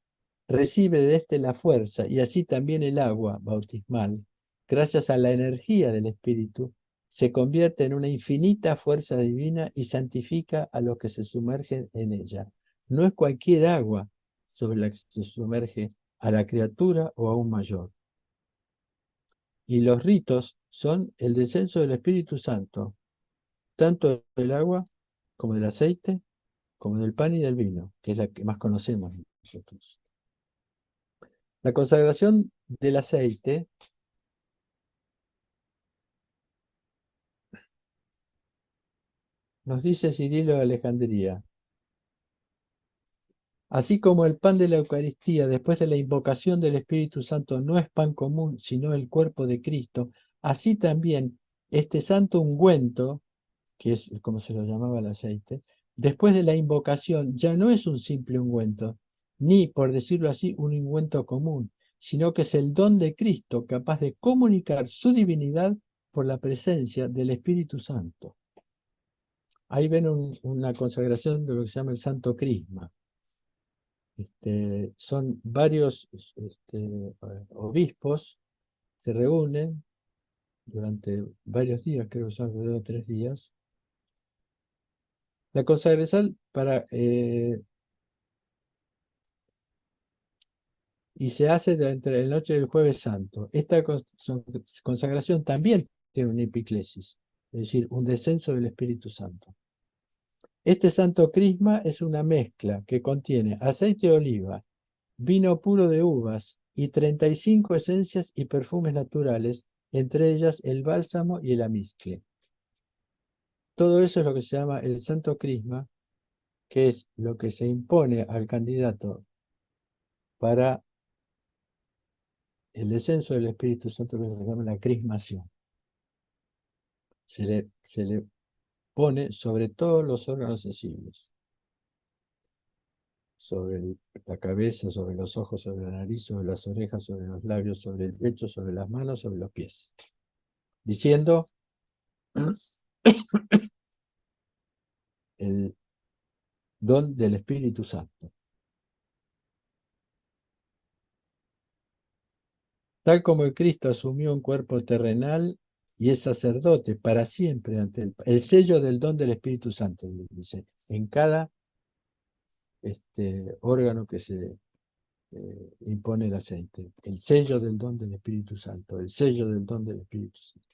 recibe de éste la fuerza, y así también el agua bautismal, gracias a la energía del Espíritu, se convierte en una infinita fuerza divina y santifica a los que se sumergen en ella. No es cualquier agua sobre la que se sumerge a la criatura o a un mayor. Y los ritos son el descenso del Espíritu Santo, tanto del agua como del aceite, como del pan y del vino, que es la que más conocemos nosotros. La consagración del aceite nos dice Cirilo de Alejandría: así como el pan de la Eucaristía después de la invocación del Espíritu Santo no es pan común, sino el cuerpo de Cristo, así también este santo ungüento, que es como se lo llamaba el aceite, después de la invocación ya no es un simple ungüento, ni, por decirlo así, un ungüento común, sino que es el don de Cristo capaz de comunicar su divinidad por la presencia del Espíritu Santo. Ahí ven una consagración de lo que se llama el Santo Crisma. Son varios obispos, se reúnen durante varios días, creo que son alrededor de 3 días. La consagración y se hace entre la noche del Jueves Santo. Esta consagración también tiene una epiclesis, es decir, un descenso del Espíritu Santo. Este Santo Crisma es una mezcla que contiene aceite de oliva, vino puro de uvas y 35 esencias y perfumes naturales, entre ellas el bálsamo y el almizcle. Todo eso es lo que se llama el Santo Crisma, que es lo que se impone al candidato para el descenso del Espíritu Santo, que se llama la crismación. Se le pone sobre todos los órganos sensibles, sobre la cabeza, sobre los ojos, sobre la nariz, sobre las orejas, sobre los labios, sobre el pecho, sobre las manos, sobre los pies, diciendo el don del Espíritu Santo. Tal como el Cristo asumió un cuerpo terrenal y es sacerdote para siempre ante el sello del don del Espíritu Santo, dice, en cada órgano que se impone el aceite, el sello del don del Espíritu Santo, el sello del don del Espíritu Santo.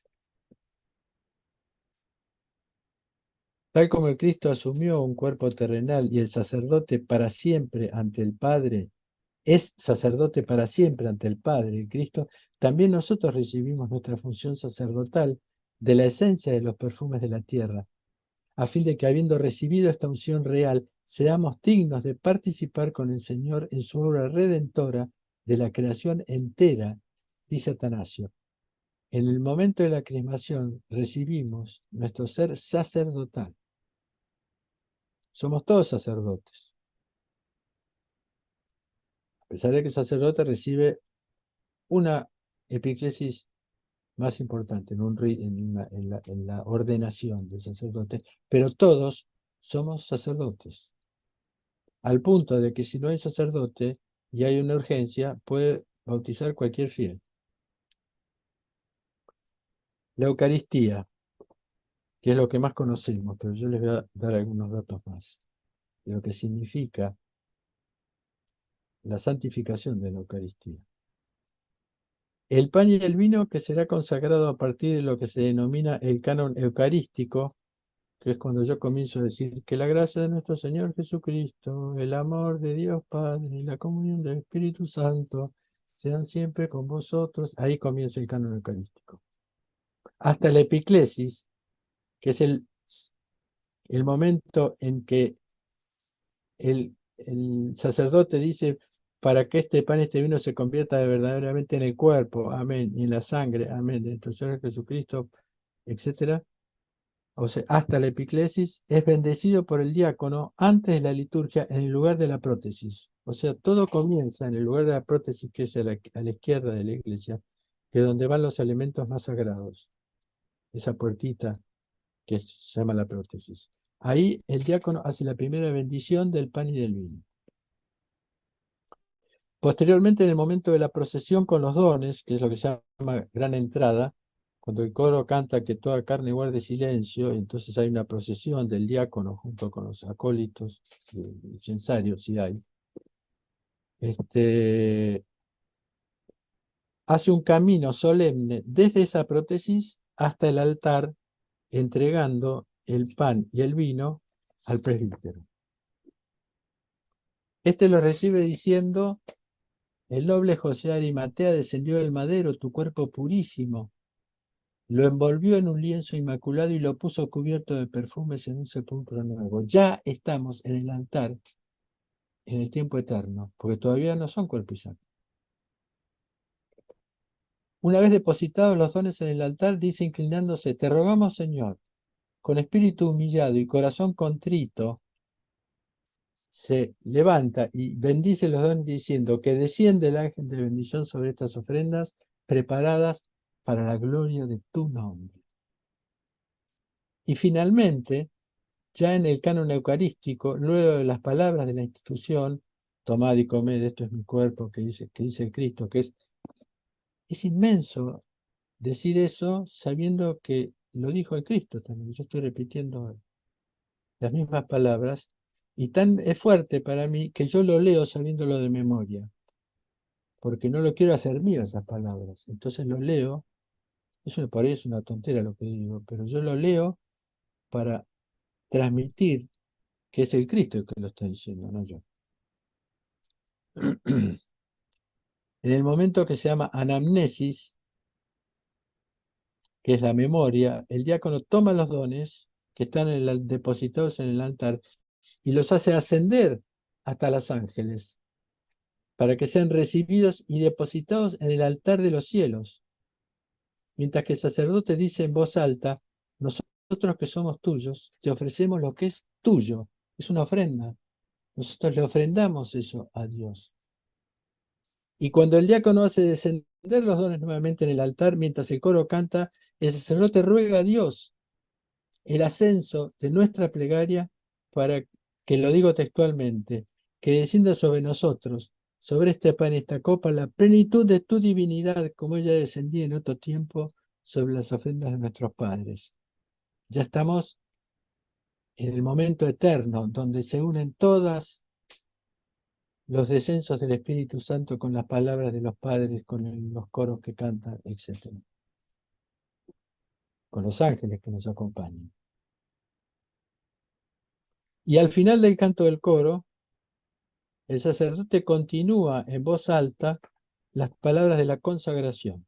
Tal como el Cristo asumió un cuerpo terrenal y el sacerdote para siempre ante el Padre, es sacerdote para siempre ante el Padre, el Cristo, también nosotros recibimos nuestra función sacerdotal de la esencia de los perfumes de la tierra, a fin de que, habiendo recibido esta unción real, seamos dignos de participar con el Señor en su obra redentora de la creación entera, dice Atanasio. En el momento de la crismación recibimos nuestro ser sacerdotal. Somos todos sacerdotes. A pesar de que el sacerdote recibe una epiclesis más importante en la ordenación del sacerdote, pero todos somos sacerdotes, al punto de que si no hay sacerdote y hay una urgencia, puede bautizar cualquier fiel. La Eucaristía, que es lo que más conocemos, pero yo les voy a dar algunos datos más de lo que significa la santificación de la Eucaristía. El pan y el vino que será consagrado a partir de lo que se denomina el canon eucarístico que es cuando yo comienzo a decir que la gracia de nuestro Señor Jesucristo, el amor de Dios Padre y la comunión del Espíritu Santo sean siempre con vosotros. Ahí comienza el canon eucarístico. Hasta la epiclesis, que es el momento en que el sacerdote dice, para que este pan y este vino se convierta verdaderamente en el cuerpo, amén, y en la sangre, amén, de nuestro Señor Jesucristo, etcétera. O sea, hasta la epiclesis, es bendecido por el diácono antes de la liturgia en el lugar de la prótesis. O sea, todo comienza en el lugar de la prótesis, que es a la izquierda de la iglesia, que es donde van los elementos más sagrados, esa puertita que se llama la prótesis. Ahí el diácono hace la primera bendición del pan y del vino. Posteriormente, en el momento de la procesión con los dones, que es lo que se llama gran entrada, cuando el coro canta que toda carne guarde silencio, entonces hay una procesión del diácono junto con los acólitos, incensarios, si hay. Hace un camino solemne desde esa prótesis hasta el altar, entregando el pan y el vino al presbítero. Este lo recibe diciendo: el noble José de Arimatea descendió del madero, tu cuerpo purísimo. Lo envolvió en un lienzo inmaculado y lo puso cubierto de perfumes en un sepulcro nuevo. Ya estamos en el altar, en el tiempo eterno, porque todavía no son cuerpo y sangre. Una vez depositados los dones en el altar, dice inclinándose: te rogamos, Señor, con espíritu humillado y corazón contrito, se levanta y bendice los dones diciendo que desciende el ángel de bendición sobre estas ofrendas preparadas para la gloria de tu nombre. Y finalmente, ya en el canon eucarístico, luego de las palabras de la institución, tomad y comed, esto es mi cuerpo, que dice el Cristo, es inmenso decir eso sabiendo que lo dijo el Cristo también. Yo estoy repitiendo las mismas palabras, y tan es fuerte para mí que yo lo leo sabiéndolo de memoria, porque no lo quiero hacer mío esas palabras. Entonces lo leo, eso me parece una tontera lo que digo, pero yo lo leo para transmitir que es el Cristo el que lo está diciendo, no yo. En el momento que se llama anamnesis, que es la memoria, el diácono toma los dones que están depositados en el altar y los hace ascender hasta los ángeles, para que sean recibidos y depositados en el altar de los cielos, mientras que el sacerdote dice en voz alta: nosotros que somos tuyos, te ofrecemos lo que es tuyo, es una ofrenda, nosotros le ofrendamos eso a Dios. Y cuando el diácono hace descender los dones nuevamente en el altar, mientras el coro canta, el sacerdote ruega a Dios el ascenso de nuestra plegaria para que, lo digo textualmente, que descienda sobre nosotros, sobre este pan y esta copa, la plenitud de tu divinidad, como ella descendía en otro tiempo sobre las ofrendas de nuestros padres. Ya estamos en el momento eterno, donde se unen todas los descensos del Espíritu Santo con las palabras de los padres, con los coros que cantan, etc. Con los ángeles que nos acompañan. Y al final del canto del coro, el sacerdote continúa en voz alta las palabras de la consagración.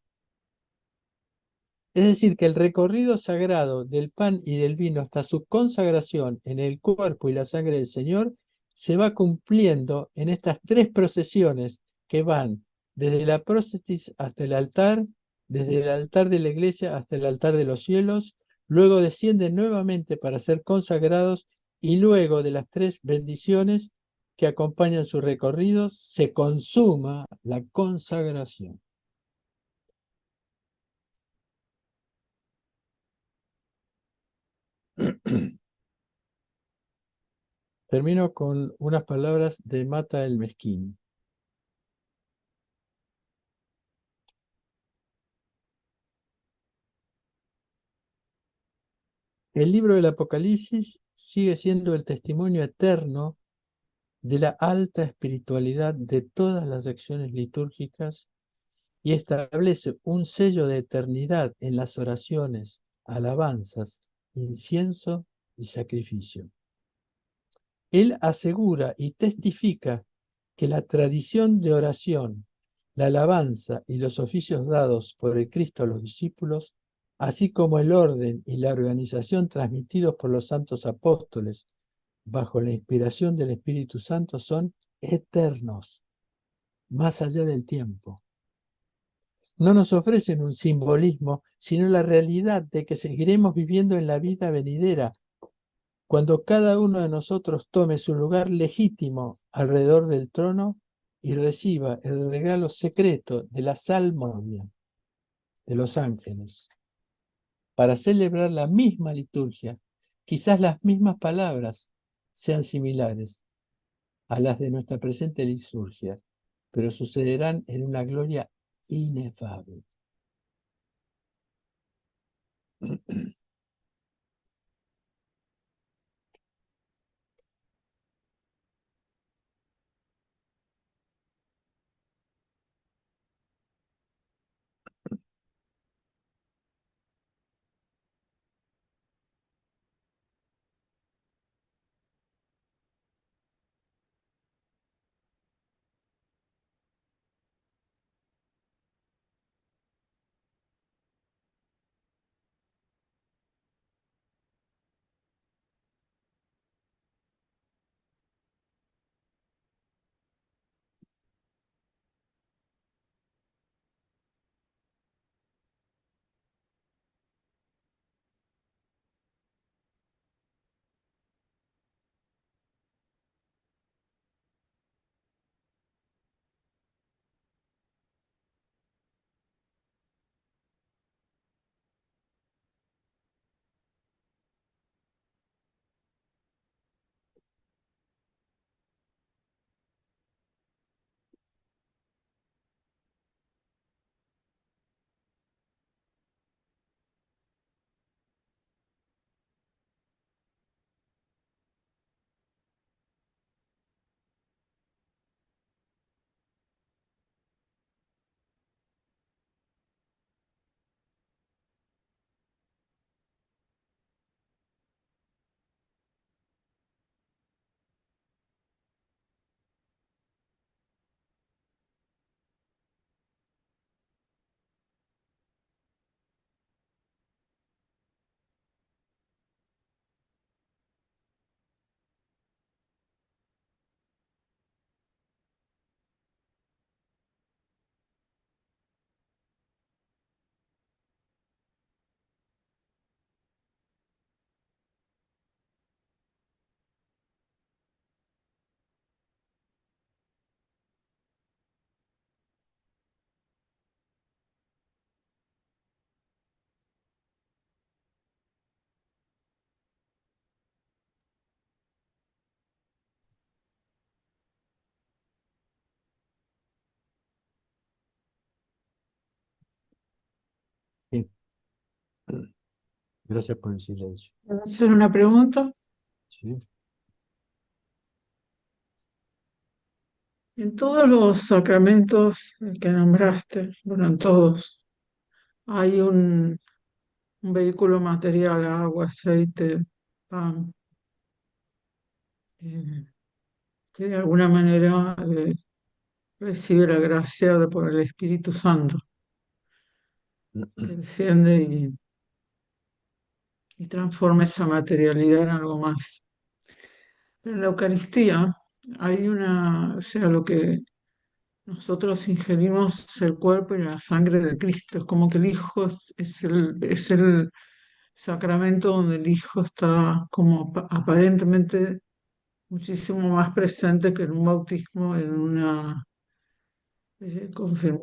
Es decir, que el recorrido sagrado del pan y del vino hasta su consagración en el cuerpo y la sangre del Señor se va cumpliendo en estas tres procesiones que van desde la próstesis hasta el altar, desde el altar de la iglesia hasta el altar de los cielos, luego descienden nuevamente para ser consagrados y luego de las tres bendiciones que acompañan su recorrido se consuma la consagración. Termino con unas palabras de Mata el Mezquín. El libro del Apocalipsis sigue siendo el testimonio eterno de la alta espiritualidad de todas las acciones litúrgicas y establece un sello de eternidad en las oraciones, alabanzas, incienso y sacrificio. Él asegura y testifica que la tradición de oración, la alabanza y los oficios dados por el Cristo a los discípulos, así como el orden y la organización transmitidos por los santos apóstoles bajo la inspiración del Espíritu Santo, son eternos, más allá del tiempo. No nos ofrecen un simbolismo, sino la realidad de que seguiremos viviendo en la vida venidera, cuando cada uno de nosotros tome su lugar legítimo alrededor del trono y reciba el regalo secreto de la salmodia de los ángeles, para celebrar la misma liturgia. Quizás las mismas palabras sean similares a las de nuestra presente liturgia, pero sucederán en una gloria inefable. Sí. Gracias por el silencio. ¿Puedo hacer una pregunta? Sí. En todos los sacramentos que nombraste, bueno, en todos, hay un vehículo material, agua, aceite, pan, eh, que de alguna manera recibe la gracia por el Espíritu Santo, que desciende y transforma esa materialidad en algo más. Pero en la Eucaristía hay o sea, lo que nosotros ingerimos es el cuerpo y la sangre de Cristo. Es como que el Hijo es el sacramento donde el Hijo está como aparentemente muchísimo más presente que en un bautismo, en una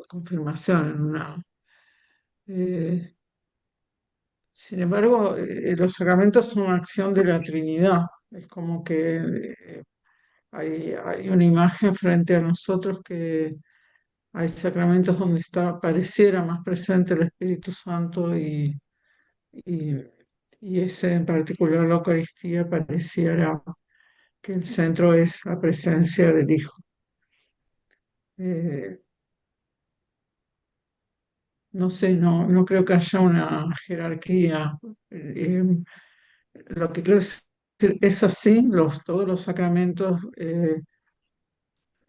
confirmación, eh, sin embargo, los sacramentos son acción de la Trinidad. Es como que hay una imagen frente a nosotros que hay sacramentos donde pareciera más presente el Espíritu Santo y, y ese en particular, la Eucaristía, pareciera que el centro es la presencia del Hijo. Eh, no sé, no creo que haya una jerarquía. Eh, lo que creo es es así, todos los sacramentos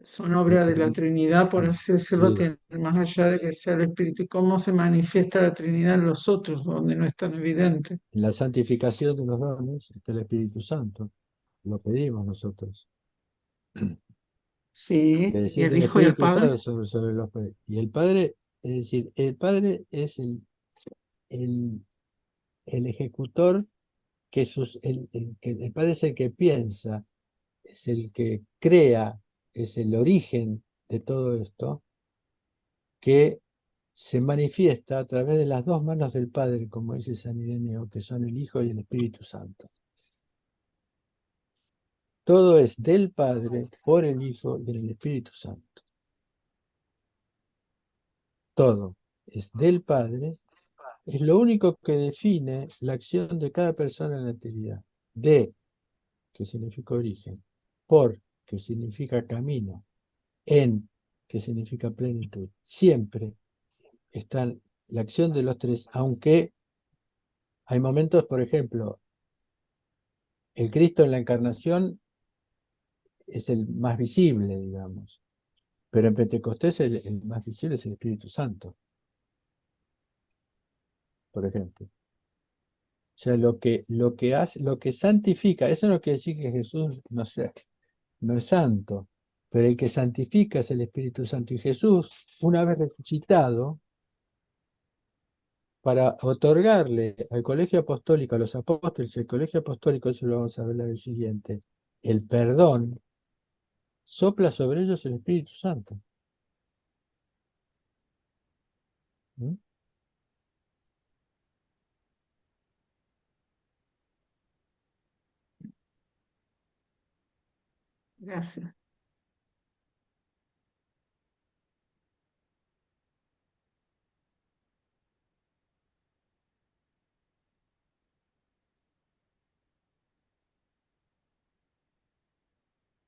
son obra de la Defini- Trinidad, por así decirlo, sí, más allá de que sea el Espíritu. ¿Y cómo se manifiesta la Trinidad en los otros, donde no es tan evidente? en la santificación de los dones está el Espíritu Santo. Lo pedimos nosotros. Que Sí, y desciende el el Hijo y el Espíritu Padre. Santo sobre los padres. Y el Padre, es decir, el Padre es el, el ejecutor el Padre es el que piensa, es el que crea, es el origen de todo esto, que se manifiesta a través de las dos manos del Padre, como dice San Ireneo, que son el Hijo y el Espíritu Santo. Todo es del Padre, por el Hijo y del Espíritu Santo. Todo es del Padre, es lo único que define la acción de cada persona en la Trinidad. De, que significa origen, por, que significa camino, en, que significa plenitud. Siempre está la acción de los tres, aunque hay momentos, por ejemplo, el Cristo en la encarnación es el más visible, digamos, pero en Pentecostés el más visible es el Espíritu Santo, por ejemplo. O sea, lo que hace, lo que santifica, eso no quiere decir que Jesús no sea, no es santo, pero el que santifica es el Espíritu Santo. Y Jesús, una vez resucitado, para otorgarle al colegio apostólico, a los apóstoles, el colegio apostólico, eso lo vamos a ver la vez siguiente, el perdón, sopla sobre ellos el Espíritu Santo. ¿Mm? Gracias.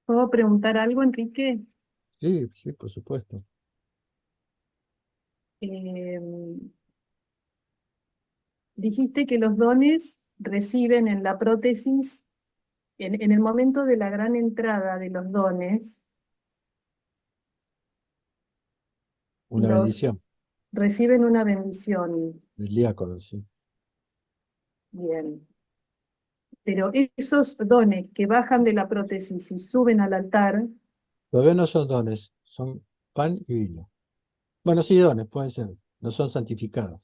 ¿Puedo preguntar algo, Enrique? Sí, sí, por supuesto. Eh, Dijiste que los dones reciben en la prótesis, en el momento de la gran entrada de los dones, Una los bendición reciben una bendición. del diácono, sí. Bien. Pero esos dones que bajan de la prótesis y suben al altar, Todavía no son dones, son pan y vino. Bueno, sí, dones, pueden ser, no son santificados.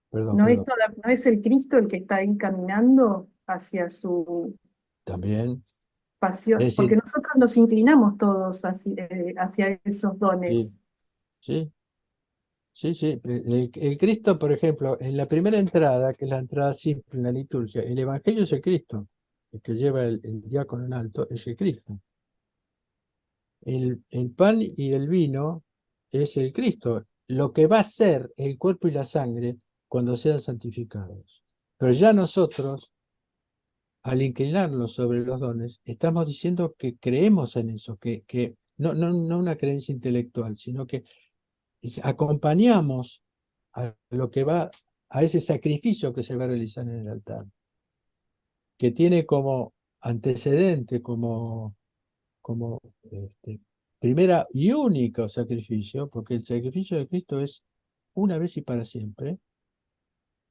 Perdón, perdón. ¿no es el Cristo el que está ahí caminando hacia su También, es pasión? Porque decir, nosotros nos inclinamos todos hacia esos sí, dones. sí, sí, sí. El Cristo, por ejemplo, en la primera entrada, que es la entrada simple en la liturgia, el Evangelio es el Cristo. El que lleva el diácono en alto es el Cristo. El pan y el vino es el Cristo, lo que va a ser el cuerpo y la sangre cuando sean santificados. Pero ya nosotros, al inclinarnos sobre los dones, estamos diciendo que creemos en eso, que no una creencia intelectual, sino que acompañamos a lo que va, a ese sacrificio que se va a realizar en el altar, que tiene como antecedente, como primera y único sacrificio, porque el sacrificio de Cristo es una vez y para siempre.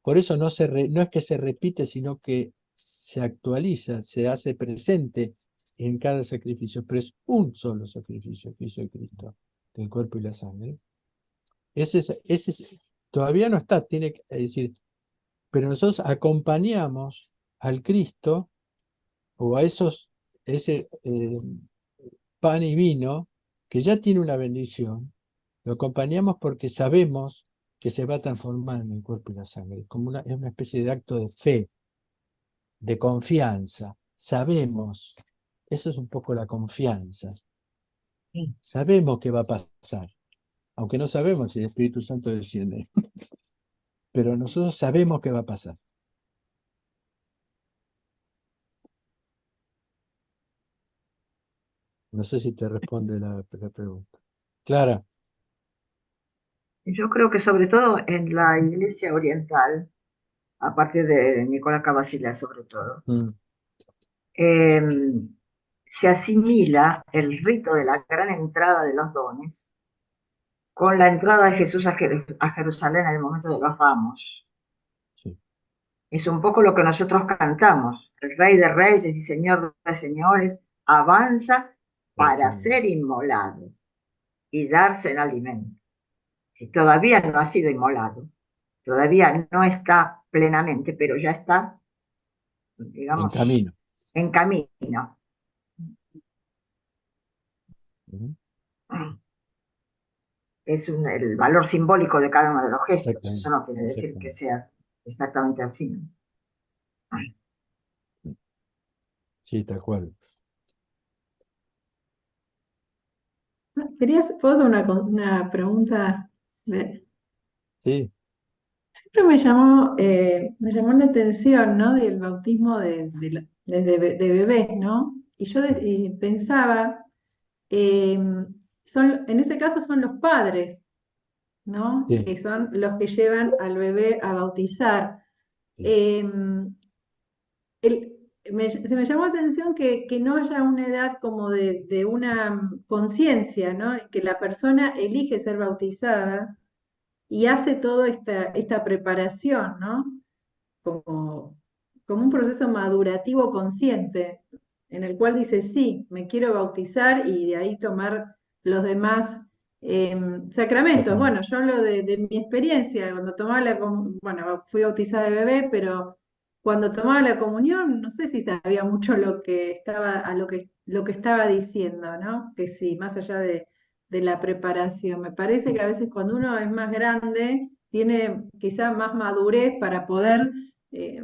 Por eso no es que se repite, sino que se actualiza, se hace presente en cada sacrificio, pero es un solo sacrificio que hizo el Cristo, del cuerpo y la sangre. Todavía no está, es decir, pero nosotros acompañamos al Cristo o a ese pan y vino, que ya tiene una bendición, lo acompañamos porque sabemos que se va a transformar en el cuerpo y la sangre, es una especie de acto de fe, de confianza. Sabemos, eso es un poco la confianza. Sabemos que va a pasar, aunque no sabemos si el Espíritu Santo desciende, pero nosotros sabemos que va a pasar. No sé si te responde la pregunta. Clara. Yo creo que sobre todo en la Iglesia Oriental, a partir de Nicolás Cabasila sobre todo, Mm. eh, se asimila el rito de la gran entrada de los dones con la entrada de Jesús a Jerusalén en el momento de los ramos. Sí. Es un poco lo que nosotros cantamos. El Rey de Reyes y Señor de Señores avanza para ser inmolado y darse en alimento. Si todavía no ha sido inmolado, todavía no está plenamente, pero ya está, En digamos, camino. en camino. Ujú. Es el valor simbólico de cada uno de los gestos. Eso Exactamente. no quiere decir que Exactamente. sea exactamente así. Sí, tal cual. ¿Puedo hacer una pregunta? Sí, Siempre me llamó la atención, ¿no? Del bautismo de bebés, ¿no? Y yo y pensaba, eh, en ese caso son los padres, ¿no? sí, Que son los que llevan al bebé a bautizar. sí. Eh, Se me llamó la atención que no haya una edad como de una conciencia, ¿no? Que la persona elige ser bautizada y hace toda esta preparación, ¿no? Como, como un proceso madurativo consciente, en el cual dice, sí, me quiero bautizar y de ahí tomar los demás sacramentos. Exactamente. Bueno, yo hablo de mi experiencia, cuando tomaba bueno, fui bautizada de bebé, pero cuando tomaba la comunión, no sé si sabía mucho lo que estaba, lo que estaba diciendo, ¿no? Que sí, más allá de la preparación. Me parece que a veces cuando uno es más grande, tiene quizá más madurez para poder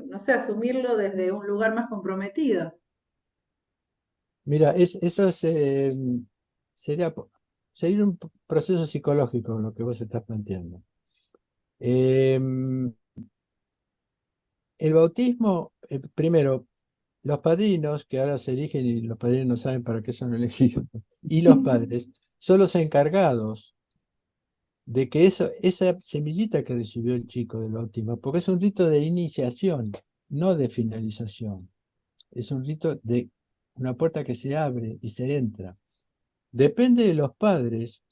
no sé, asumirlo desde un lugar más comprometido. Mira, eso sería, sería un proceso psicológico lo que vos estás planteando. Em, el bautismo, primero, los padrinos, que ahora se eligen y los padrinos no saben para qué son elegidos, y los padres son los encargados de que esa semillita que recibió el chico del bautismo, porque es un rito de iniciación, no de finalización. Es un rito de una puerta que se abre y se entra. Depende de los padres.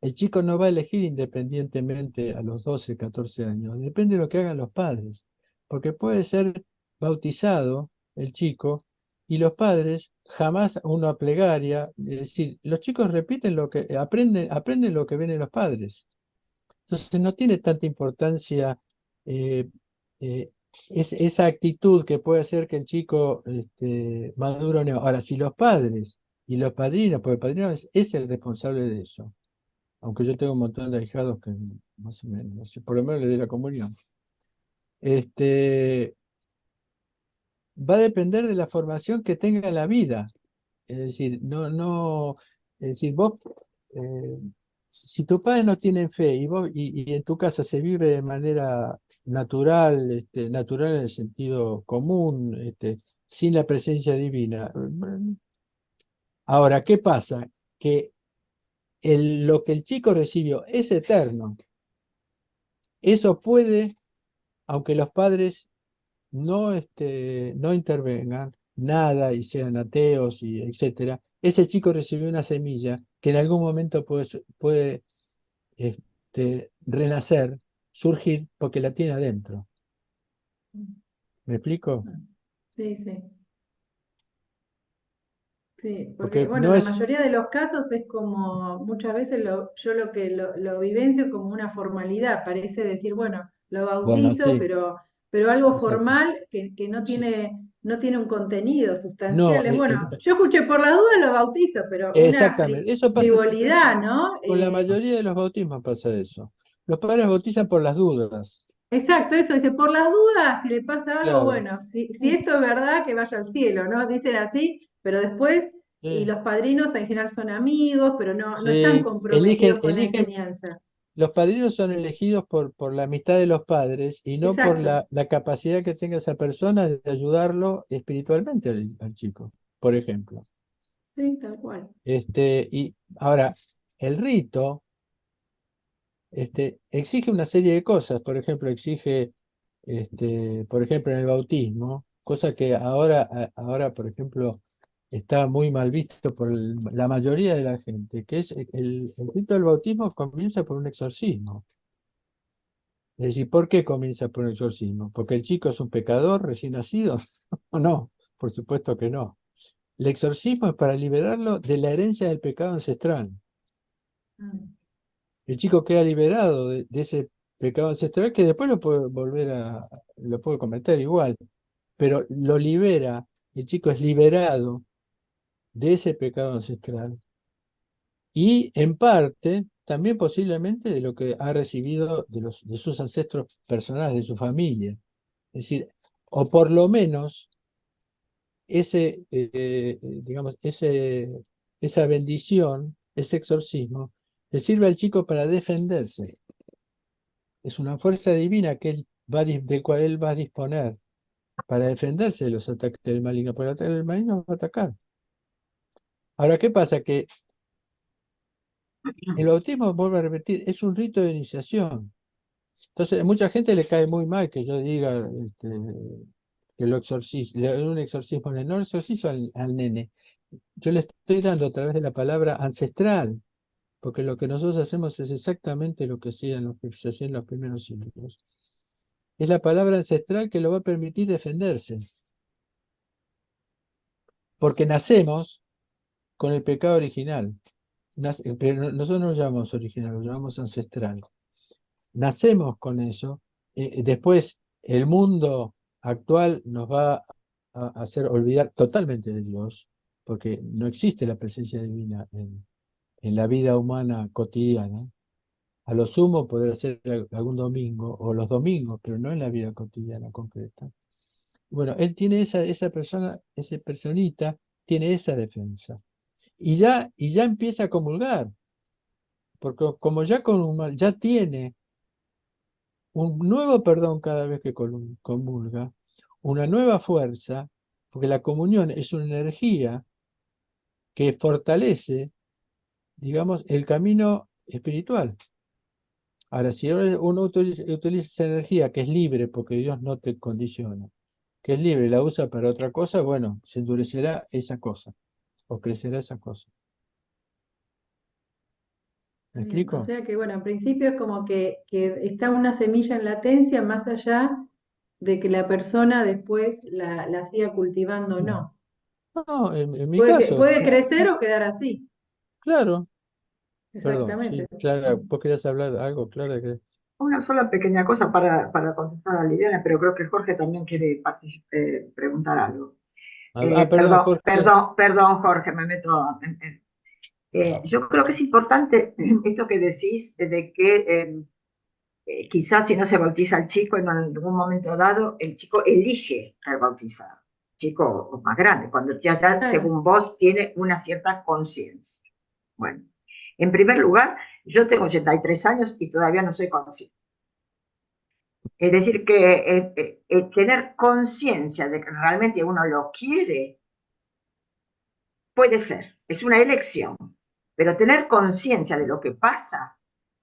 El chico no va a elegir independientemente a los 12, 14 años. Depende de lo que hagan los padres. Porque puede ser bautizado el chico y los padres jamás una plegaria. Es decir, los chicos repiten lo que aprenden lo que ven en los padres. Entonces no tiene tanta importancia eh, eh, esa actitud que puede hacer que el chico madure o no. Ahora, si los padres y los padrinos, porque el padrino es el responsable de eso, aunque yo tengo un montón de ahijados que más o menos, no sé, por lo menos le di la comunión, este, va a depender de la formación que tenga la vida. Es decir, es decir, vos, eh, si tus padres no tienen fe y en tu casa se vive de manera natural, natural en el sentido común, sin la presencia divina. Ahora, ¿qué pasa? Que lo que el chico recibió es eterno. Eso puede, aunque los padres no intervengan nada y sean ateos y etcétera, ese chico recibió una semilla que en algún momento puede renacer, surgir, porque la tiene adentro. ¿Me explico? Sí, sí. Sí, porque Porque bueno, no en la es, mayoría de los casos es como, muchas veces yo lo vivencio como una formalidad, parece decir, bueno, lo bueno, bautizo, sí, pero algo exacto. formal que Sí, no tiene un contenido no, sustancial. Es bueno, yo escuché por la duda lo bautizo, pero una exactamente. Eso pasa frivolidad, ¿no? con la mayoría de los bautismos pasa eso. Los padres bautizan por las dudas. Exacto, eso dice, por las dudas, si le pasa algo, Claro. bueno, si esto es verdad, que vaya al cielo, ¿no? Dicen así, pero después, y Sí, los padrinos en general son amigos, pero no están sí. comprometidos con la Eligen, enseñanza. los padrinos son elegidos por la amistad de los padres y no por Exacto, la capacidad que tenga esa persona de ayudarlo espiritualmente al chico, por ejemplo. sí, tal cual. Y ahora, el rito exige una serie de cosas. Por ejemplo, exige, por ejemplo, en el bautismo, cosa que ahora, por ejemplo, está muy mal visto por la mayoría de la gente, que es el rito del bautismo comienza por un exorcismo. Es decir, ¿por qué comienza por un exorcismo? ¿Porque el chico es un pecador recién nacido? ¿O no? Por supuesto que no. El exorcismo es para liberarlo de la herencia del pecado ancestral. El chico queda liberado de ese pecado ancestral que después lo puede lo puede cometer igual, pero lo libera, el chico es liberado de ese pecado ancestral y en parte también posiblemente de lo que ha recibido de sus ancestros personales, de su familia. Es decir, o por lo menos digamos, esa bendición, ese exorcismo, le sirve al chico para defenderse. Es una fuerza divina del cual él va a disponer para defenderse de los ataques del maligno, porque el maligno va a atacar. Ahora, ¿qué pasa? Que el bautismo, vuelvo a repetir, es un rito de iniciación. Entonces, a mucha gente le cae muy mal que yo diga que lo un exorcismo en el no exorcizo al nene. Yo le estoy dando a través de la palabra ancestral, porque lo que nosotros hacemos es exactamente lo que se hacía en los primeros siglos. Es la palabra ancestral que lo va a permitir defenderse, porque nacemos con el pecado original. Pero nosotros no lo llamamos original, lo llamamos ancestral. Nacemos con eso. Después, el mundo actual nos va a hacer olvidar totalmente de Dios, porque no existe la presencia divina en la vida humana cotidiana. A lo sumo podrá ser algún domingo o los domingos, pero no en la vida cotidiana concreta. Bueno, él tiene esa persona, esa personita, tiene esa defensa. Y ya empieza a comulgar, porque como ya tiene un nuevo perdón cada vez que comulga, una nueva fuerza, porque la comunión es una energía que fortalece, digamos, el camino espiritual. Ahora, si uno utiliza esa energía que es libre, porque Dios no te condiciona, que es libre, la usa para otra cosa, bueno, se endurecerá esa cosa, o crecerá esa cosa. ¿Me Está bien. O explico? sea que, bueno, en principio es como que está una semilla en latencia más allá de que la persona después la siga cultivando o no. No, en mi caso, Puede crecer o quedar así. claro, perdón, Exactamente. sí, Clara, vos querías hablar algo, Clara, que... Una sola pequeña cosa para contestar a Liliana, pero creo que Jorge también quiere preguntar algo. Perdón, Jorge. Perdón, Jorge, me meto. Yo creo que es importante esto que decís de que quizás si no se bautiza el chico en algún momento dado, el chico elige ser bautizado. Chico más grande, cuando ya Claro. según vos, tiene una cierta conciencia. Bueno, en primer lugar, yo tengo 83 años y todavía no soy consciente. Es decir, que tener conciencia de que realmente uno lo quiere, puede ser, es una elección, pero tener conciencia de lo que pasa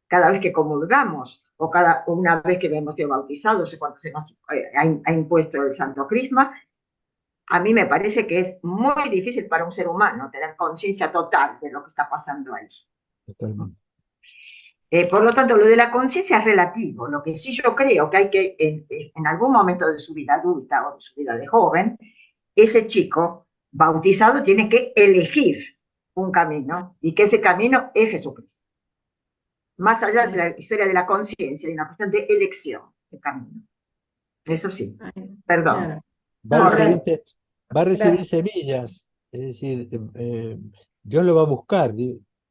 cada vez que comulgamos o una vez que hemos sido bautizados, no sé cuánto se nos ha impuesto el Santo Crisma, a mí me parece que es muy difícil para un ser humano tener conciencia total de lo que está pasando ahí. Totalmente. Por lo tanto, lo de la conciencia es relativo. Lo que sí yo creo que hay que, en algún momento de su vida adulta o de su vida de joven, ese chico bautizado tiene que elegir un camino y que ese camino es Jesucristo. Más allá de la historia de la conciencia y una cuestión de elección de camino. Eso sí, perdón. Claro. Va a recibir Gracias. semillas, es decir, Dios lo va a buscar.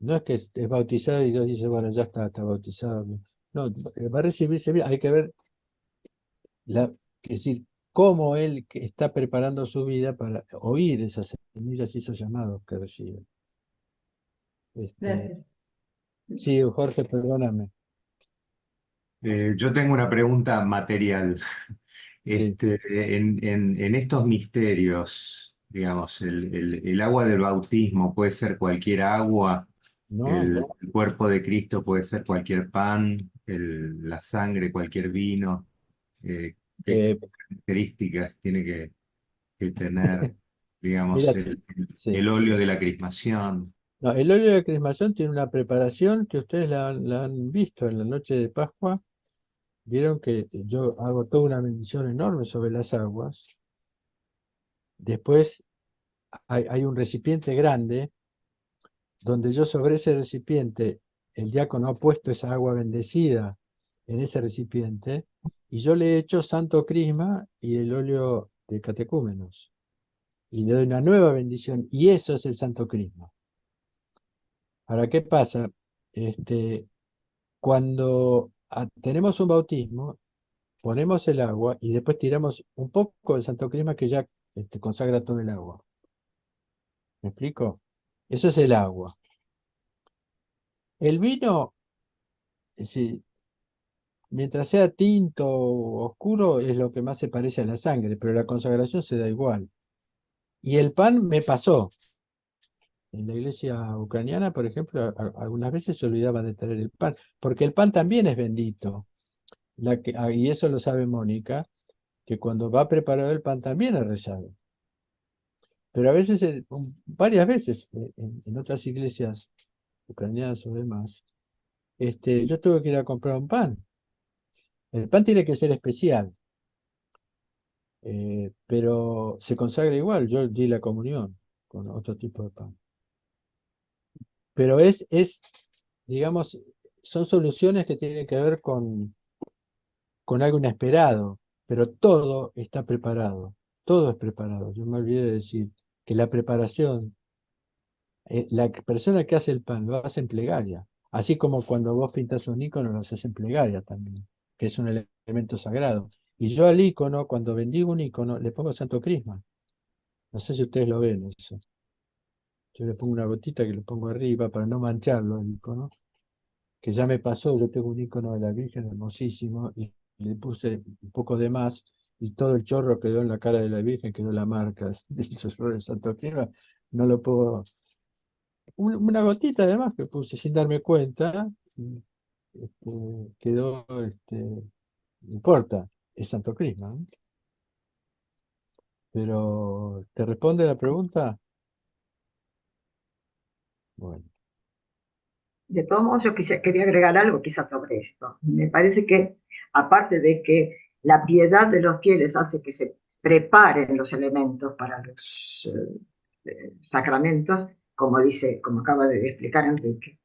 No es que es bautizado y Dios dice, bueno, ya está bautizado. No, va a recibir semillas. Hay que ver, es decir, cómo él que está preparando su vida para oír esas semillas y esos llamados que recibe. Gracias. Sí, Jorge, perdóname. Yo tengo una pregunta material. Sí. En estos misterios, digamos, el agua del bautismo puede ser cualquier agua, No, el cuerpo de Cristo puede ser cualquier pan, la sangre, cualquier vino. ¿Qué eh, características tiene que que tener, digamos, Mira, sí, el sí. óleo de la crismación. No, el óleo de crismación tiene una preparación que ustedes la han visto en la noche de Pascua. Vieron que yo hago toda una bendición enorme sobre las aguas. Después hay un recipiente grande donde yo sobre ese recipiente, el diácono ha puesto esa agua bendecida en ese recipiente y yo le echo santo crisma y el óleo de catecúmenos y le doy una nueva bendición y eso es el santo crisma. Ahora, ¿qué pasa? Este, cuando tenemos un bautismo, ponemos el agua y después tiramos un poco del santo crisma que ya consagra todo el agua. ¿Me explico? Eso es el agua. El vino, sí, mientras sea tinto o oscuro, es lo que más se parece a la sangre, pero la consagración se da igual. Y el pan me pasó. En la iglesia ucraniana, por ejemplo, algunas veces se olvidaban de traer el pan, porque el pan también es bendito. Y eso lo sabe Mónica, que cuando va preparado el pan también es rezado. Pero a veces, varias veces, en otras iglesias ucranianas o demás, yo tuve que ir a comprar un pan. El pan tiene que ser especial, pero se consagra igual. Yo di la comunión con otro tipo de pan. Pero digamos, son soluciones que tienen que ver con algo inesperado, pero todo está preparado. Todo es preparado. Yo me olvidé de decir que la preparación, la persona que hace el pan lo hace en plegaria. Así como cuando vos pintas un icono lo haces en plegaria también, que es un elemento sagrado. Y yo al icono, cuando bendigo un icono, le pongo Santo Crisma. No sé si ustedes lo ven eso. Yo le pongo una gotita que le pongo arriba para no mancharlo el icono, que ya me pasó, yo tengo un icono de la Virgen hermosísimo y le puse un poco de más y todo el chorro quedó en la cara de la Virgen, quedó la marca del chorro de Santo Crisma. No lo puedo. Una gotita además que puse sin darme cuenta, y, quedó, no importa, es Santo Crisma, ¿no? Pero, ¿te responde la pregunta? Bueno, De todos modos, yo quería agregar algo quizás sobre esto. Me parece que, aparte de que la piedad de los fieles hace que se preparen los elementos para los sacramentos, como acaba de explicar Enrique,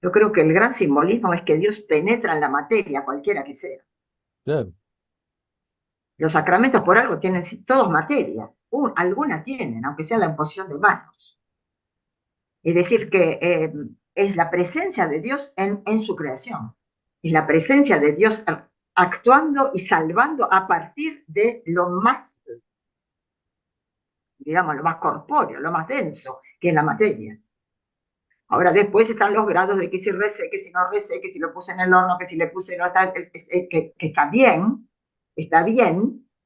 yo creo que el gran simbolismo es que Dios penetra en la materia, cualquiera que sea. claro, Los sacramentos por algo tienen todos materia, alguna tienen, aunque sea la imposición de manos. Es decir, que es la presencia de Dios en su creación, es la presencia de Dios actuando y salvando a partir de lo más, digamos, lo más corpóreo, lo más denso, que es la materia. Ahora después están los grados de que si recé, que si no recé, que si lo puse en el horno, que si le puse no está, que está bien,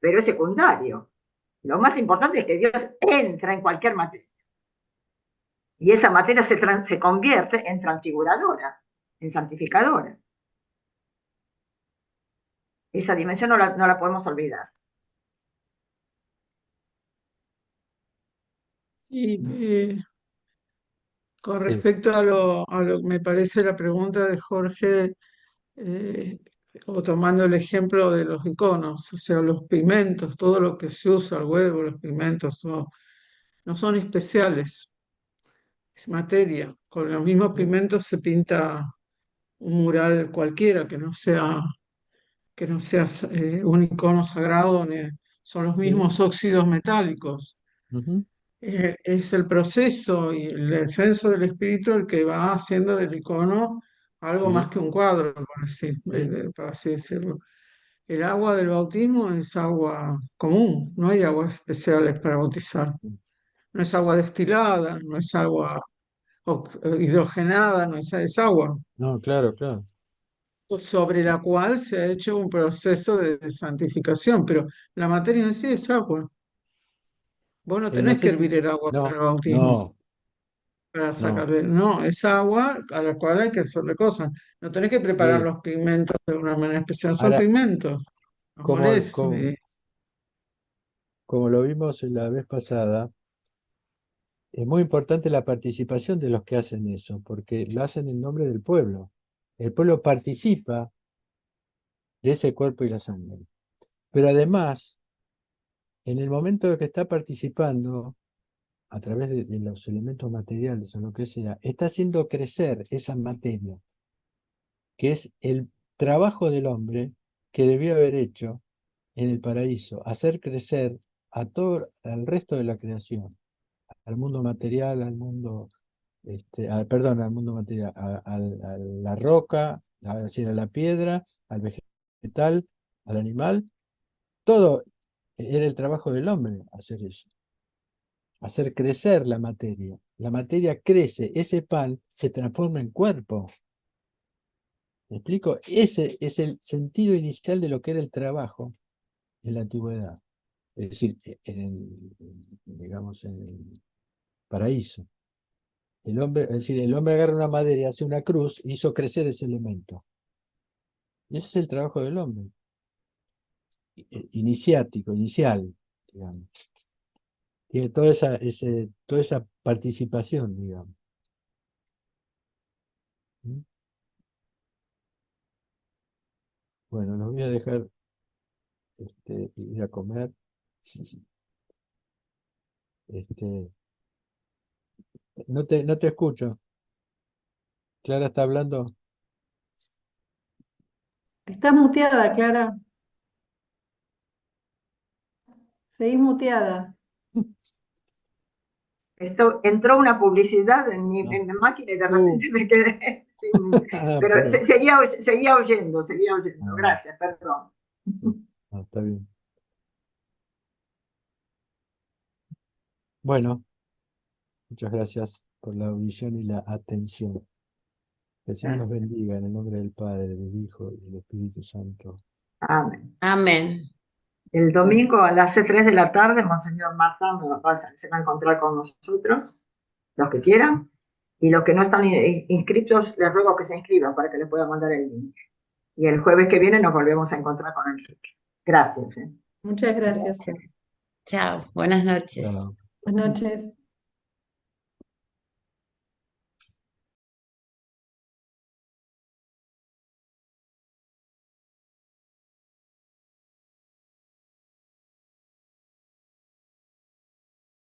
pero es secundario. Lo más importante es que Dios entra en cualquier materia. Y esa materia se convierte en transfiguradora, en santificadora. Esa dimensión no la podemos olvidar. Y con sí, respecto a lo que me parece la pregunta de Jorge, eh, o tomando el ejemplo de los iconos, o sea, los pigmentos, todo lo que se usa, el huevo, los pigmentos, todo, no son especiales, es materia. Con los mismos pigmentos se pinta un mural cualquiera que no sea un icono sagrado, son los sí, mismos óxidos metálicos. ujú, Es el proceso y el descenso del espíritu el que va haciendo del icono algo más sí, que un cuadro, sí, por así decirlo. El agua del bautismo es agua común, no hay aguas especiales para bautizar. sí. No es agua destilada, no es agua hidrogenada, no es agua No, claro, claro. sobre la cual se ha hecho un proceso de santificación, pero la materia en sí es agua. Vos no No tenés que sé si. hervir el agua para el No, bautismo, no, para no. sacarle. No, es agua a la cual hay que hacerle cosas. No tenés que preparar Sí. los pigmentos de una manera especial, son Ahora, pigmentos. Los como, molés, como, como lo vimos la vez pasada, es muy importante la participación de los que hacen eso, porque lo hacen en nombre del pueblo. El pueblo participa de ese cuerpo y la sangre. Pero además, en el momento de que está participando, a través de los elementos materiales o lo que sea, está haciendo crecer esa materia, que es el trabajo del hombre que debió haber hecho en el paraíso, hacer crecer a todo, al resto de la creación, al mundo material, al mundo, perdón, al mundo material, a la roca, es decir, a la piedra, al vegetal, al animal, todo era el trabajo del hombre hacer eso, hacer crecer la materia. La materia crece, ese pan se transforma en cuerpo. ¿Me explico? Ese es el sentido inicial de lo que era el trabajo en la antigüedad. Es decir, digamos, en el paraíso. El hombre, es decir, el hombre agarra una madera y hace una cruz, hizo crecer ese elemento. Y ese es el trabajo del hombre. Iniciático, inicial, digamos. Tiene toda esa participación, digamos. ¿Mm? Bueno, los voy a dejar ir a comer. No te escucho. Clara está hablando. Estás muteada, Clara. Seguís muteada. Entró una publicidad en mi máquina y de repente me quedé sin... Pero seguía oyendo. Gracias, perdón. Está bien. Bueno, muchas gracias por la audición y la atención. Que el Señor nos bendiga en el nombre del Padre, del Hijo y del Espíritu Santo. Amén. Amén. El domingo a las 3 de la tarde, Monseñor Marzán se va a encontrar con nosotros, los que quieran, y los que no están inscritos, les ruego que se inscriban para que les pueda mandar el link. Y el jueves que viene nos volvemos a encontrar con Enrique. Gracias. Muchas gracias. Chao, buenas noches. Chao. Buenas noches.